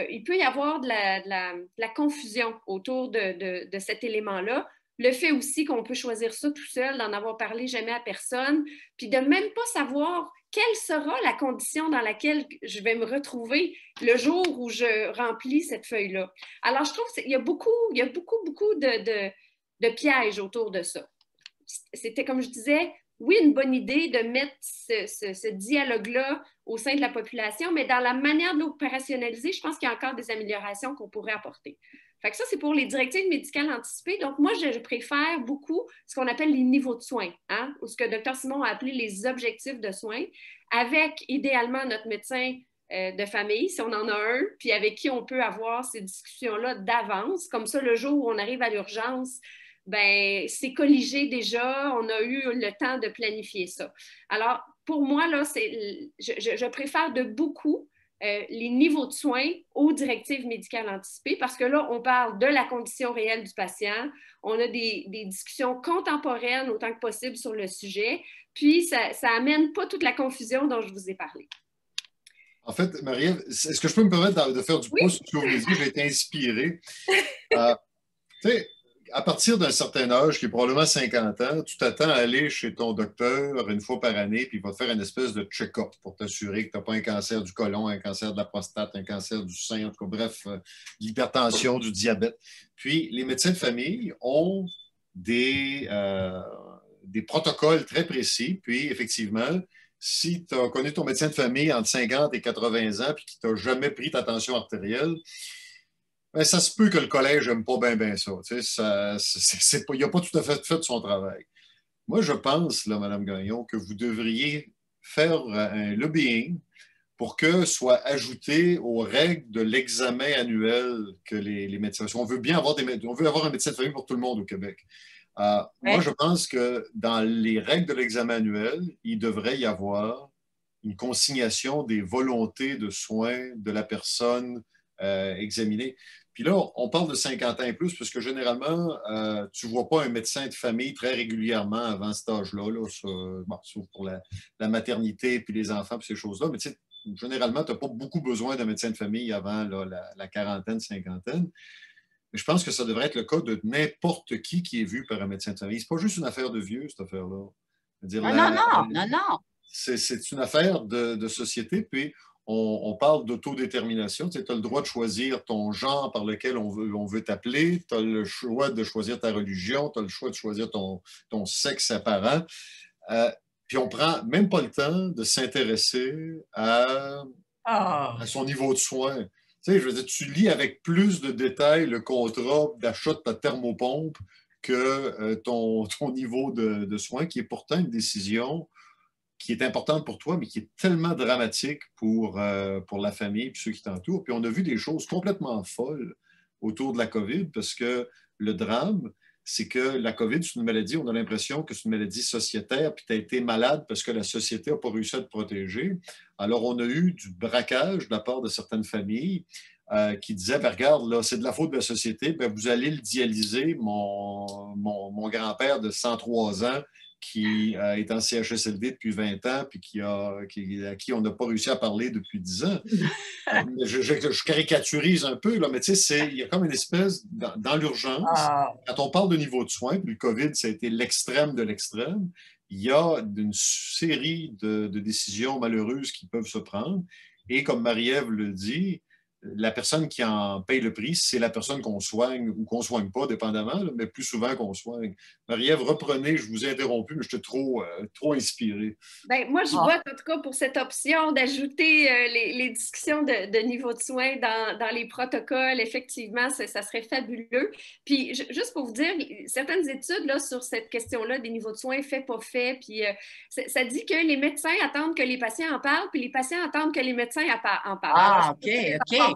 il peut y avoir de la confusion autour de cet élément-là. Le fait aussi qu'on peut choisir ça tout seul, d'en avoir parlé jamais à personne, puis de même pas savoir quelle sera la condition dans laquelle je vais me retrouver le jour où je remplis cette feuille-là. Alors, je trouve qu'il y a beaucoup de pièges autour de ça. C'était, comme je disais, oui, une bonne idée de mettre ce dialogue-là au sein de la population, mais dans la manière de l'opérationnaliser, je pense qu'il y a encore des améliorations qu'on pourrait apporter. Fait que ça, c'est pour les directives médicales anticipées. Donc, moi, je préfère beaucoup ce qu'on appelle les niveaux de soins, hein, ou ce que Dr. Simon a appelé les objectifs de soins, avec idéalement notre médecin de famille, si on en a un, puis avec qui on peut avoir ces discussions-là d'avance. Comme ça, le jour où on arrive à l'urgence, ben, c'est colligé déjà, on a eu le temps de planifier ça. Alors, pour moi, là, je préfère de beaucoup les niveaux de soins aux directives médicales anticipées parce que là, on parle de la condition réelle du patient, on a des discussions contemporaines autant que possible sur le sujet, puis ça amène pas toute la confusion dont je vous ai parlé. En fait, Marie-Ève, est-ce que je peux me permettre de faire du pouce sur ce que vous venez de dire? J'ai été inspiré. Tu sais, à partir d'un certain âge, qui est probablement 50 ans, tu t'attends à aller chez ton docteur une fois par année, puis il va te faire une espèce de check-up pour t'assurer que tu n'as pas un cancer du côlon, un cancer de la prostate, un cancer du sein, en tout cas, bref, l'hypertension, du diabète. Puis, les médecins de famille ont des protocoles très précis, puis effectivement, si tu as connu ton médecin de famille entre 50 et 80 ans, puis qu'il t'a jamais pris ta tension artérielle, ben, ça se peut que le collège n'aime pas bien ça. Tu sais, il n'a pas tout à fait fait son travail. Moi, je pense, là, Mme Gagnon, que vous devriez faire un lobbying pour que soit ajouté aux règles de l'examen annuel que les médecins... On veut bien avoir on veut avoir un médecin de famille pour tout le monde au Québec. Moi, je pense que dans les règles de l'examen annuel, il devrait y avoir une consignation des volontés de soins de la personne examinée. Puis là, on parle de 50 ans et plus, parce que généralement, tu ne vois pas un médecin de famille très régulièrement avant cet âge-là, sauf pour la maternité, puis les enfants, puis ces choses-là. Mais tu sais, généralement, tu n'as pas beaucoup besoin d'un médecin de famille avant la quarantaine, cinquantaine. Mais je pense que ça devrait être le cas de n'importe qui est vu par un médecin de famille. Ce n'est pas juste une affaire de vieux, cette affaire-là. Non. C'est une affaire de société, puis on parle d'autodétermination. Tu as le droit de choisir ton genre par lequel on veut t'appeler, tu as le choix de choisir ta religion, tu as le choix de choisir ton sexe apparent. Puis on ne prend même pas le temps de s'intéresser à son niveau de soins. Tu sais, je veux dire, tu lis avec plus de détails le contrat d'achat de ta thermopompe que ton niveau de soins, qui est pourtant une décision qui est importante pour toi, mais qui est tellement dramatique pour la famille et ceux qui t'entourent. Puis on a vu des choses complètement folles autour de la COVID, parce que le drame, c'est que la COVID, c'est une maladie, on a l'impression que c'est une maladie sociétaire, puis tu as été malade parce que la société n'a pas réussi à te protéger. Alors, on a eu du braquage de la part de certaines familles qui disaient, ben, regarde, là, c'est de la faute de la société, ben, vous allez le dialyser, mon grand-père de 103 ans, qui est en CHSLD depuis 20 ans, puis à qui on n'a pas réussi à parler depuis 10 ans. Je caricaturise un peu, là, mais tu sais, il y a comme une espèce, dans l'urgence, quand on parle de niveau de soins, puis le COVID, ça a été l'extrême de l'extrême, il y a une série de décisions malheureuses qui peuvent se prendre. Et comme Marie-Ève le dit, la personne qui en paye le prix, c'est la personne qu'on soigne ou qu'on ne soigne pas, dépendamment, là, mais plus souvent qu'on soigne. Marie-Ève, reprenez, je vous ai interrompu, mais j'étais trop inspiré. Ben, moi, je vote en tout cas pour cette option d'ajouter les discussions de niveau de soins dans les protocoles. Effectivement, ça serait fabuleux. Puis, juste pour vous dire, certaines études là, sur cette question-là des niveaux de soins fait, pas fait, puis ça dit que les médecins attendent que les patients en parlent, puis les patients attendent que les médecins en parlent. Ah, Alors, OK, OK.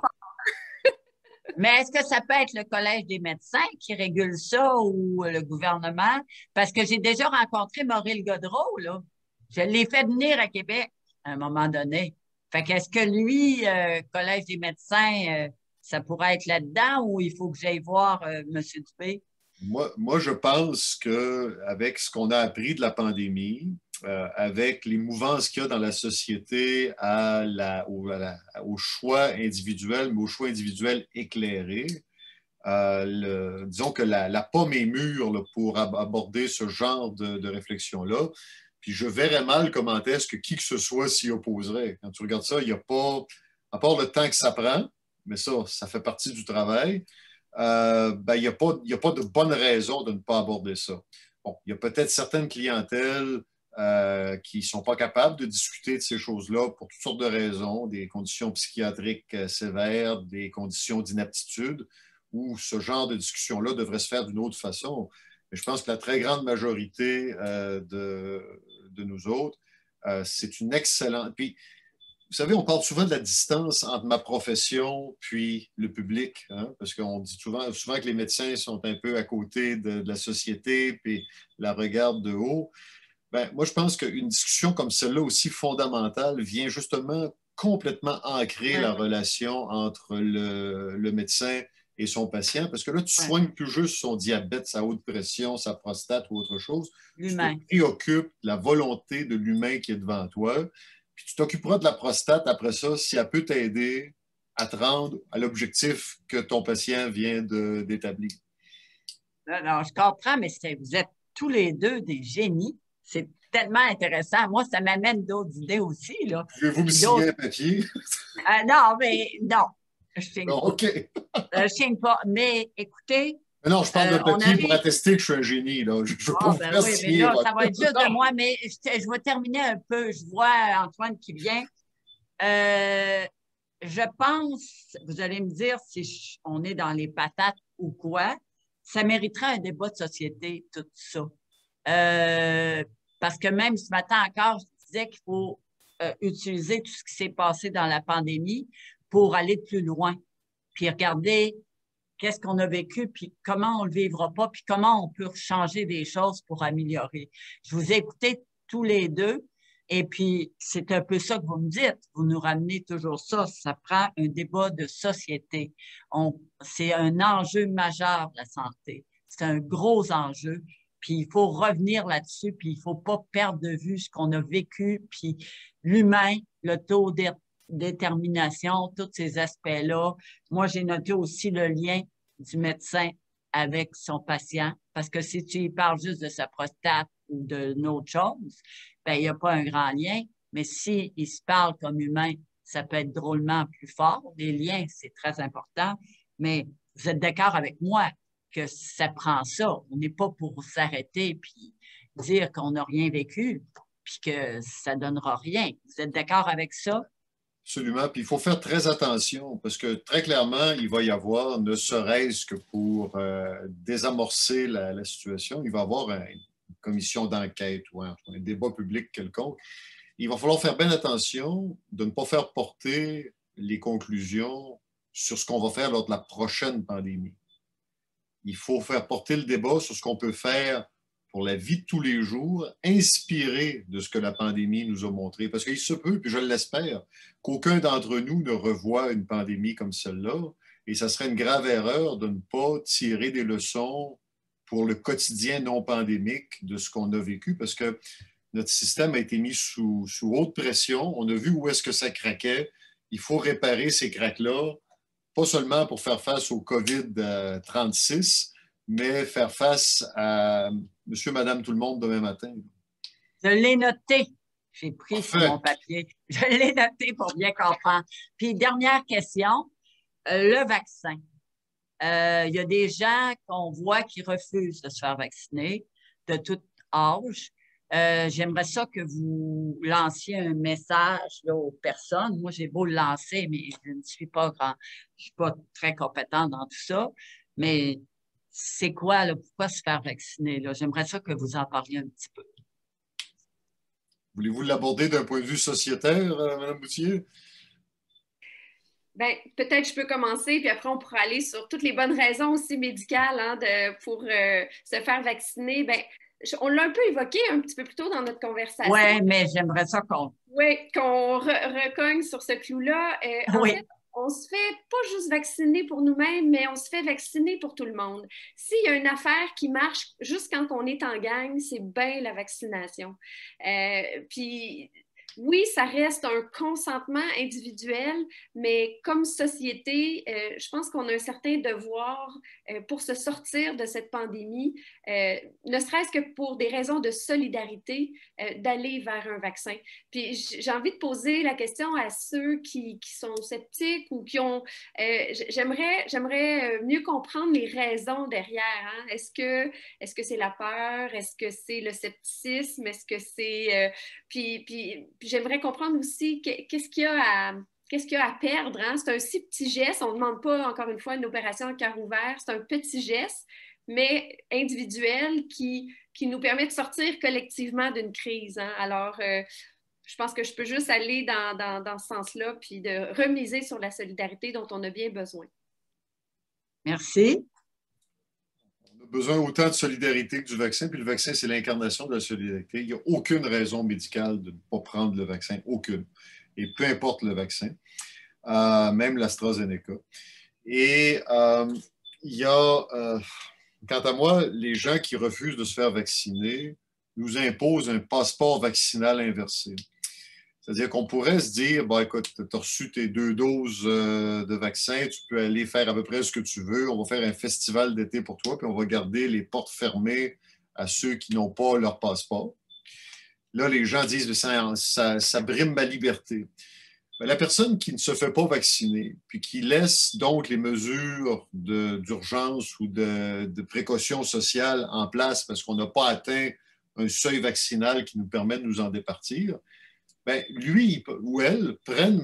Mais est-ce que ça peut être le Collège des médecins qui régule ça ou le gouvernement? Parce que j'ai déjà rencontré Maurice Godreau, là. Je l'ai fait venir à Québec à un moment donné. Fait qu'est-ce que lui, Collège des médecins, ça pourrait être là-dedans ou il faut que j'aille voir M. Dubé? Moi, je pense qu'avec ce qu'on a appris de la pandémie, avec les mouvances qu'il y a dans la société au choix individuel, mais au choix individuel éclairé, disons que la pomme est mûre là, pour aborder ce genre de réflexion-là. Puis je verrais mal comment est-ce que qui que ce soit s'y opposerait. Quand tu regardes ça, il n'y a pas, à part le temps que ça prend, mais ça fait partie du travail, ben, il n'y a pas de bonne raison de ne pas aborder ça. Bon, il y a peut-être certaines clientèles qui ne sont pas capables de discuter de ces choses-là pour toutes sortes de raisons, des conditions psychiatriques sévères, des conditions d'inaptitude, où ce genre de discussion-là devrait se faire d'une autre façon. Mais je pense que la très grande majorité de nous autres, c'est une excellente... Puis, vous savez, on parle souvent de la distance entre ma profession puis le public, hein, parce qu'on dit souvent que les médecins sont un peu à côté de la société puis la regardent de haut. Ben, moi, je pense qu'une discussion comme celle-là, aussi fondamentale, vient justement complètement ancrer Ouais, la relation entre le médecin et son patient, parce que là, tu ouais. soignes plus juste son diabète, sa haute pression, sa prostate ou autre chose. Tu te L'humain. préoccupes de la volonté de l'humain qui est devant toi, puis tu t'occuperas de la prostate après ça si elle peut t'aider à te rendre à l'objectif que ton patient vient d'établir. Non, je comprends, mais vous êtes tous les deux des génies. C'est tellement intéressant. Moi, ça m'amène d'autres idées aussi, là. Pouvez-vous me Puis signer d'autres. un papier? Non, mais non, je ne signe Non, pas. OK. Je signe pas. Mais écoutez, Mais non, je parle d'un on papier pour arrive. attester que je suis un génie. Là. Je ne veux pas Ah, vous ben faire oui, mais signer. là, ça va être juste de moi, mais je vais terminer un peu. Je vois Antoine qui vient. Euh, je pense, vous allez me dire si on est dans les patates ou quoi, ça mériterait un débat de société, tout ça. Euh, Parce que même ce matin encore, je disais qu'il faut utiliser tout ce qui s'est passé dans la pandémie pour aller plus loin, puis regarder qu'est-ce qu'on a vécu, puis comment on ne le vivra pas, puis comment on peut changer des choses pour améliorer. Je vous ai écouté tous les deux, et puis c'est un peu ça que vous me dites. Vous nous ramenez toujours ça. Ça prend un débat de société. C'est un enjeu majeur, la santé. C'est un gros enjeu. Puis il faut revenir là-dessus, puis il ne faut pas perdre de vue ce qu'on a vécu, puis l'humain, le taux de détermination, tous ces aspects-là. Moi, j'ai noté aussi le lien du médecin avec son patient, parce que si tu y parles juste de sa prostate ou d'une autre chose, ben, il n'y a pas un grand lien. Mais s'il se parle comme humain, ça peut être drôlement plus fort. Les liens, c'est très important. Mais vous êtes d'accord avec moi que ça prend ça. On n'est pas pour s'arrêter puis dire qu'on n'a rien vécu puis que ça ne donnera rien. Vous êtes d'accord avec ça? Absolument. Puis il faut faire très attention parce que très clairement, il va y avoir, ne serait-ce que pour désamorcer la situation, il va y avoir une commission d'enquête ou un débat public quelconque. Il va falloir faire bien attention de ne pas faire porter les conclusions sur ce qu'on va faire lors de la prochaine pandémie. Il faut faire porter le débat sur ce qu'on peut faire pour la vie de tous les jours, inspiré de ce que la pandémie nous a montré. Parce qu'il se peut, puis je l'espère, qu'aucun d'entre nous ne revoie une pandémie comme celle-là. Et ça serait une grave erreur de ne pas tirer des leçons pour le quotidien non pandémique de ce qu'on a vécu, parce que notre système a été mis sous haute pression. On a vu où est-ce que ça craquait. Il faut réparer ces craques-là, pas seulement pour faire face au COVID-36, mais faire face à monsieur, madame, tout le monde demain matin. Je l'ai noté. J'ai pris sur Parfait. mon papier. Je l'ai noté pour bien comprendre. Puis, dernière question, le vaccin. Il y a des gens qu'on voit qui refusent de se faire vacciner de tout âge. J'aimerais ça que vous lanciez un message là, aux personnes. Moi, j'ai beau le lancer, mais je ne suis pas je suis pas très compétente dans tout ça. Mais c'est quoi, là, pourquoi se faire vacciner, là? J'aimerais ça que vous en parliez un petit peu. Voulez-vous l'aborder d'un point de vue sociétaire, Mme Boutier? Ben, peut-être je peux commencer, puis après on pourra aller sur toutes les bonnes raisons aussi médicales hein, pour se faire vacciner. Ben, on l'a un peu évoqué un petit peu plus tôt dans notre conversation. Oui, mais j'aimerais ça qu'on... Oui, qu'on recogne sur ce clou-là. En Oui, fait, on se fait pas juste vacciner pour nous-mêmes, mais on se fait vacciner pour tout le monde. S'il y a une affaire qui marche juste quand on est en gang, c'est bien la vaccination. Puis oui, ça reste un consentement individuel, mais comme société, je pense qu'on a un certain devoir pour se sortir de cette pandémie, ne serait-ce que pour des raisons de solidarité, d'aller vers un vaccin. Puis j'ai envie de poser la question à ceux qui sont sceptiques ou qui ont... j'aimerais mieux comprendre les raisons derrière. Hein? Est-ce que c'est la peur? Est-ce que c'est le scepticisme? Est-ce que c'est... puis j'aimerais comprendre aussi qu'est-ce qu'il y a à... Qu'est-ce qu'il y a à perdre? Hein? C'est un si petit geste. On ne demande pas, encore une fois, une opération à cœur ouvert. C'est un petit geste, mais individuel qui nous permet de sortir collectivement d'une crise. Hein? Alors, je pense que je peux juste aller dans ce sens-là, puis de remiser sur la solidarité dont on a bien besoin. merci. On a besoin autant de solidarité que du vaccin, puis le vaccin, c'est l'incarnation de la solidarité. Il n'y a aucune raison médicale de ne pas prendre le vaccin, aucune. Et peu importe le vaccin, même l'AstraZeneca. Et il y a, quant à moi, les gens qui refusent de se faire vacciner nous imposent un passeport vaccinal inversé. C'est-à-dire qu'on pourrait se dire, bon, écoute, tu as reçu tes 2 doses de vaccin, tu peux aller faire à peu près ce que tu veux, on va faire un festival d'été pour toi, puis on va garder les portes fermées à ceux qui n'ont pas leur passeport. Là, les gens disent, ça brime ma liberté. La personne qui ne se fait pas vacciner, puis qui laisse donc les mesures d'urgence ou de précaution sociale en place parce qu'on n'a pas atteint un seuil vaccinal qui nous permet de nous en départir, ben, lui ou elle prennent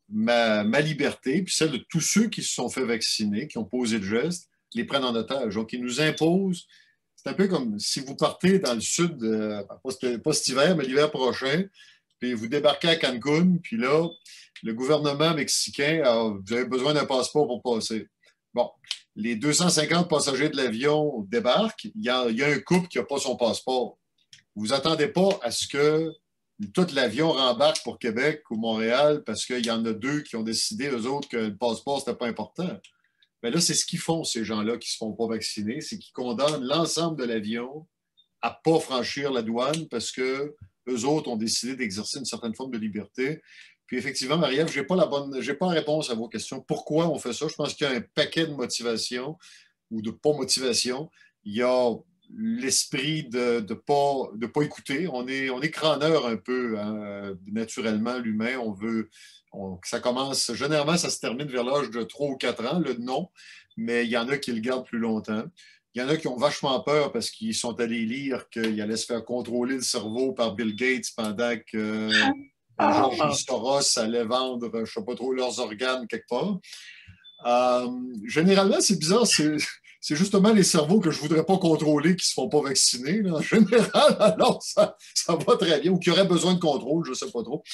ma liberté, puis celle de tous ceux qui se sont fait vacciner, qui ont posé le geste, les prennent en otage. Donc, ils nous imposent. C'est un peu comme si vous partez dans le sud, pas cet hiver, mais l'hiver prochain, puis vous débarquez à Cancun, puis là, le gouvernement mexicain vous avez besoin d'un passeport pour passer. Bon, les 250 passagers de l'avion débarquent, il y a un couple qui n'a pas son passeport. Vous ne vous attendez pas à ce que tout l'avion rembarque pour Québec ou Montréal parce qu'il y en a 2 qui ont décidé, eux autres, que le passeport, ce n'était pas important. Bien là, c'est ce qu'ils font, ces gens-là qui ne se font pas vacciner, c'est qu'ils condamnent l'ensemble de l'avion à ne pas franchir la douane parce que eux autres ont décidé d'exercer une certaine forme de liberté. Puis effectivement, Marie-Ève, je n'ai pas la réponse à vos questions. Pourquoi on fait ça? Je pense qu'il y a un paquet de motivations ou de pas motivation. Il y a l'esprit de pas écouter. On est crâneur un peu, hein, naturellement, l'humain. Ça commence, généralement, ça se termine vers l'âge de 3 ou 4 ans, le non, mais il y en a qui le gardent plus longtemps. Il y en a qui ont vachement peur parce qu'ils sont allés lire qu'il allait se faire contrôler le cerveau par Bill Gates pendant que George Soros allait vendre, je ne sais pas trop, leurs organes quelque part. Généralement, c'est bizarre, c'est justement les cerveaux que je ne voudrais pas contrôler qui ne se font pas vacciner. Là. En général, alors ça va très bien, ou qui auraient besoin de contrôle, je ne sais pas trop.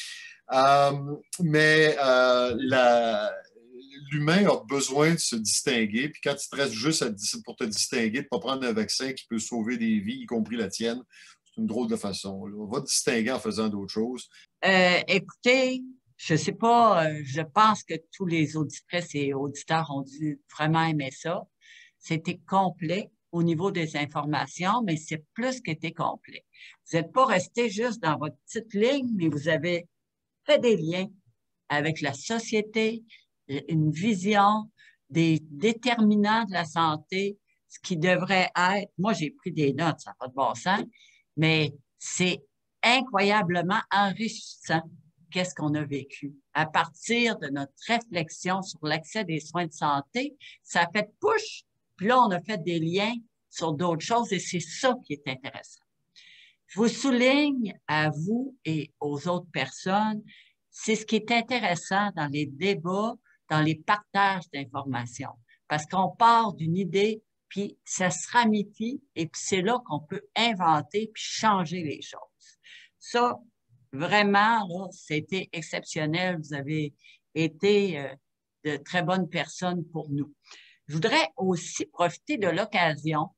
Mais l'humain a besoin de se distinguer, puis quand il te reste juste pour te distinguer, de ne pas prendre un vaccin qui peut sauver des vies, y compris la tienne, c'est une drôle de façon. Là. On va te distinguer en faisant d'autres choses. Écoutez, je ne sais pas, je pense que tous les auditrices et auditeurs ont dû vraiment aimer ça. C'était complet au niveau des informations, mais c'est plus qu'était complet. Vous n'êtes pas resté juste dans votre petite ligne, mais vous avez fait des liens avec la société, une vision, des déterminants de la santé, ce qui devrait être, moi j'ai pris des notes, ça n'a pas de bon sens, mais c'est incroyablement enrichissant. Qu'est-ce qu'on a vécu? À partir de notre réflexion sur l'accès des soins de santé, ça a fait push, puis là, on a fait des liens sur d'autres choses et c'est ça qui est intéressant. Je vous souligne à vous et aux autres personnes, c'est ce qui est intéressant dans les débats, dans les partages d'informations, parce qu'on part d'une idée, puis ça se ramifie, et puis c'est là qu'on peut inventer puis changer les choses. Ça, vraiment, là, c'était exceptionnel. Vous avez été de très bonnes personnes pour nous. Je voudrais aussi profiter de l'occasion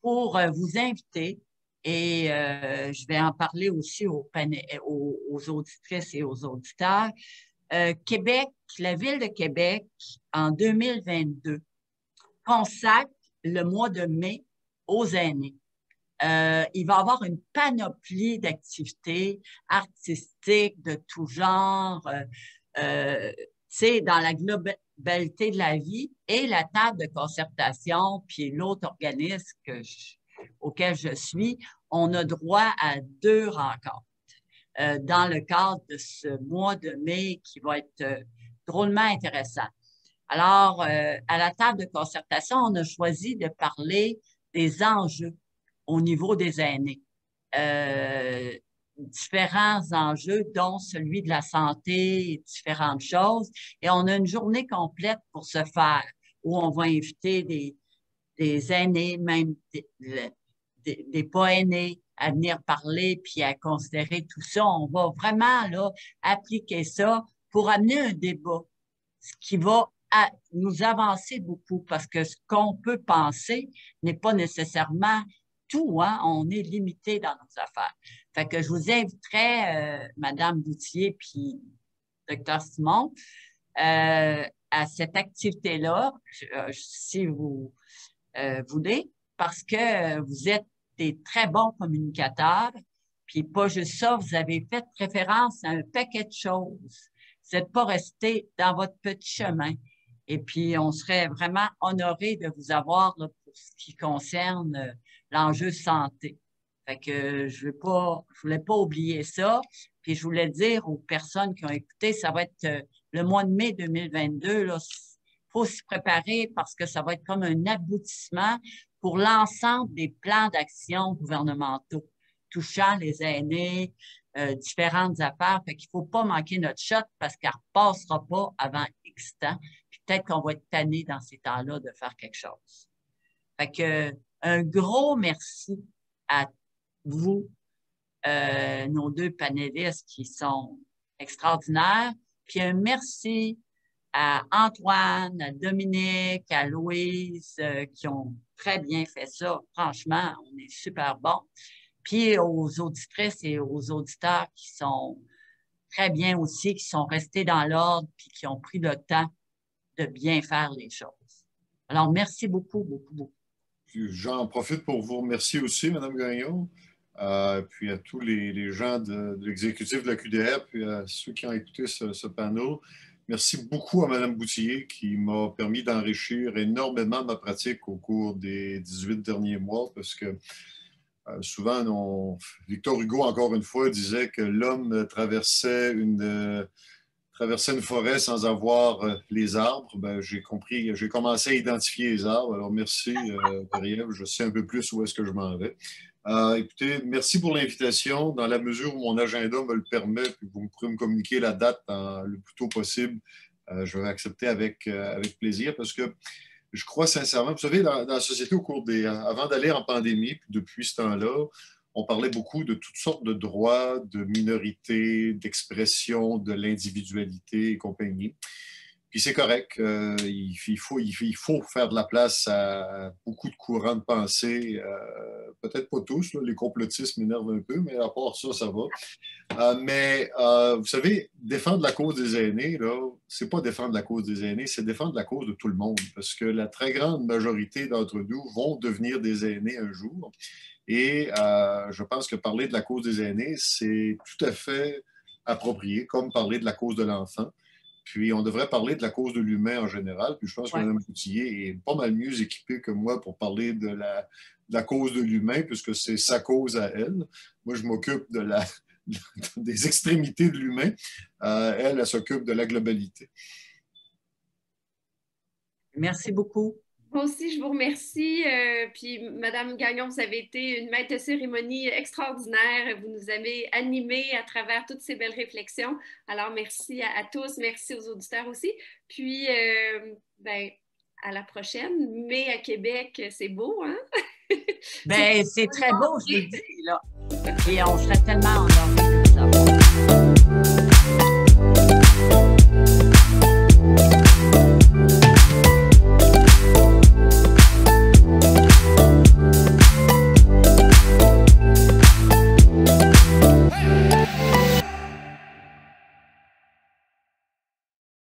pour vous inviter, et je vais en parler aussi aux auditrices et aux auditeurs. Québec, la Ville de Québec, en 2022, consacre le mois de mai aux aînés. Il va y avoir une panoplie d'activités artistiques de tout genre, dans la globalité de la vie, et la table de concertation, puis l'autre organisme auquel je suis, on a droit à 2 rencontres dans le cadre de ce mois de mai qui va être drôlement intéressant. Alors, à la table de concertation, on a choisi de parler des enjeux au niveau des aînés. Différents enjeux, dont celui de la santé et différentes choses. Et on a une journée complète pour ce faire, où on va inviter des aînés, même des pas aînés, à venir parler puis à considérer tout ça. On va vraiment là, appliquer ça pour amener un débat, ce qui va nous avancer beaucoup, parce que ce qu'on peut penser n'est pas nécessairement tout, hein? On est limité dans nos affaires. Fait que je vous inviterais, Madame Bouthier puis Dr. Simon, à cette activité-là, si vous voulez, parce que vous êtes des très bons communicateurs, puis pas juste ça, vous avez fait référence à un paquet de choses. Vous n'êtes pas resté dans votre petit chemin. Et puis, on serait vraiment honoré de vous avoir là, pour ce qui concerne l'enjeu santé. Fait que je voulais pas oublier ça. Puis je voulais dire aux personnes qui ont écouté, ça va être le mois de mai 2022. Il faut s'y préparer parce que ça va être comme un aboutissement pour l'ensemble des plans d'action gouvernementaux touchant les aînés, différentes affaires. Fait qu'il faut pas manquer notre shot parce qu'elle ne repassera pas avant X temps. Puis peut-être qu'on va être tanné dans ces temps-là de faire quelque chose. Fait que un gros merci à vous, nos 2 panélistes qui sont extraordinaires. Puis un merci à Antoine, à Dominique, à Louise, qui ont très bien fait ça. Franchement, on est super bons. Puis aux auditrices et aux auditeurs qui sont très bien aussi, qui sont restés dans l'ordre puis qui ont pris le temps de bien faire les choses. Alors, merci beaucoup, beaucoup, beaucoup. J'en profite pour vous remercier aussi, Mme Gagnon, puis à tous les gens de l'exécutif de la QDR, puis à ceux qui ont écouté ce panel. Merci beaucoup à Mme Bouthier qui m'a permis d'enrichir énormément ma pratique au cours des 18 derniers mois, parce que souvent, Victor Hugo, encore une fois, disait que l'homme traversait une forêt sans avoir les arbres. Ben, j'ai commencé à identifier les arbres. Alors, merci, Marie-Ève, je sais un peu plus où est-ce que je m'en vais. Écoutez, merci pour l'invitation. Dans la mesure où mon agenda me le permet, puis vous pourrez me communiquer la date le plus tôt possible, je vais accepter avec plaisir, parce que je crois sincèrement, vous savez, dans la société, avant d'aller en pandémie, puis depuis ce temps-là, on parlait beaucoup de toutes sortes de droits, de minorités, d'expression, de l'individualité et compagnie. Puis c'est correct, il faut faire de la place à beaucoup de courants de pensée, peut-être pas tous, là, les complotistes m'énervent un peu, mais à part ça, ça va. Mais vous savez, défendre la cause des aînés, là, c'est pas défendre la cause des aînés, c'est défendre la cause de tout le monde, parce que la très grande majorité d'entre nous vont devenir des aînés un jour. Et je pense que parler de la cause des aînés, c'est tout à fait approprié, comme parler de la cause de l'enfant. Puis, on devrait parler de la cause de l'humain en général. Puis, je pense que Ouais. Mme Boutillé est pas mal mieux équipée que moi pour parler de la cause de l'humain, puisque c'est sa cause à elle. Moi, je m'occupe des extrémités de l'humain. Elle s'occupe de la globalité. Merci beaucoup. Moi aussi, je vous remercie. Puis, Madame Gagnon, vous avez été une maître de cérémonie extraordinaire. Vous nous avez animés à travers toutes ces belles réflexions. Alors, merci à tous. Merci aux auditeurs aussi. Puis, ben, à la prochaine. Mais à Québec, c'est beau, hein? Ben, c'est très beau, je vous le dis, là. Et on serait tellement en de vous savoir.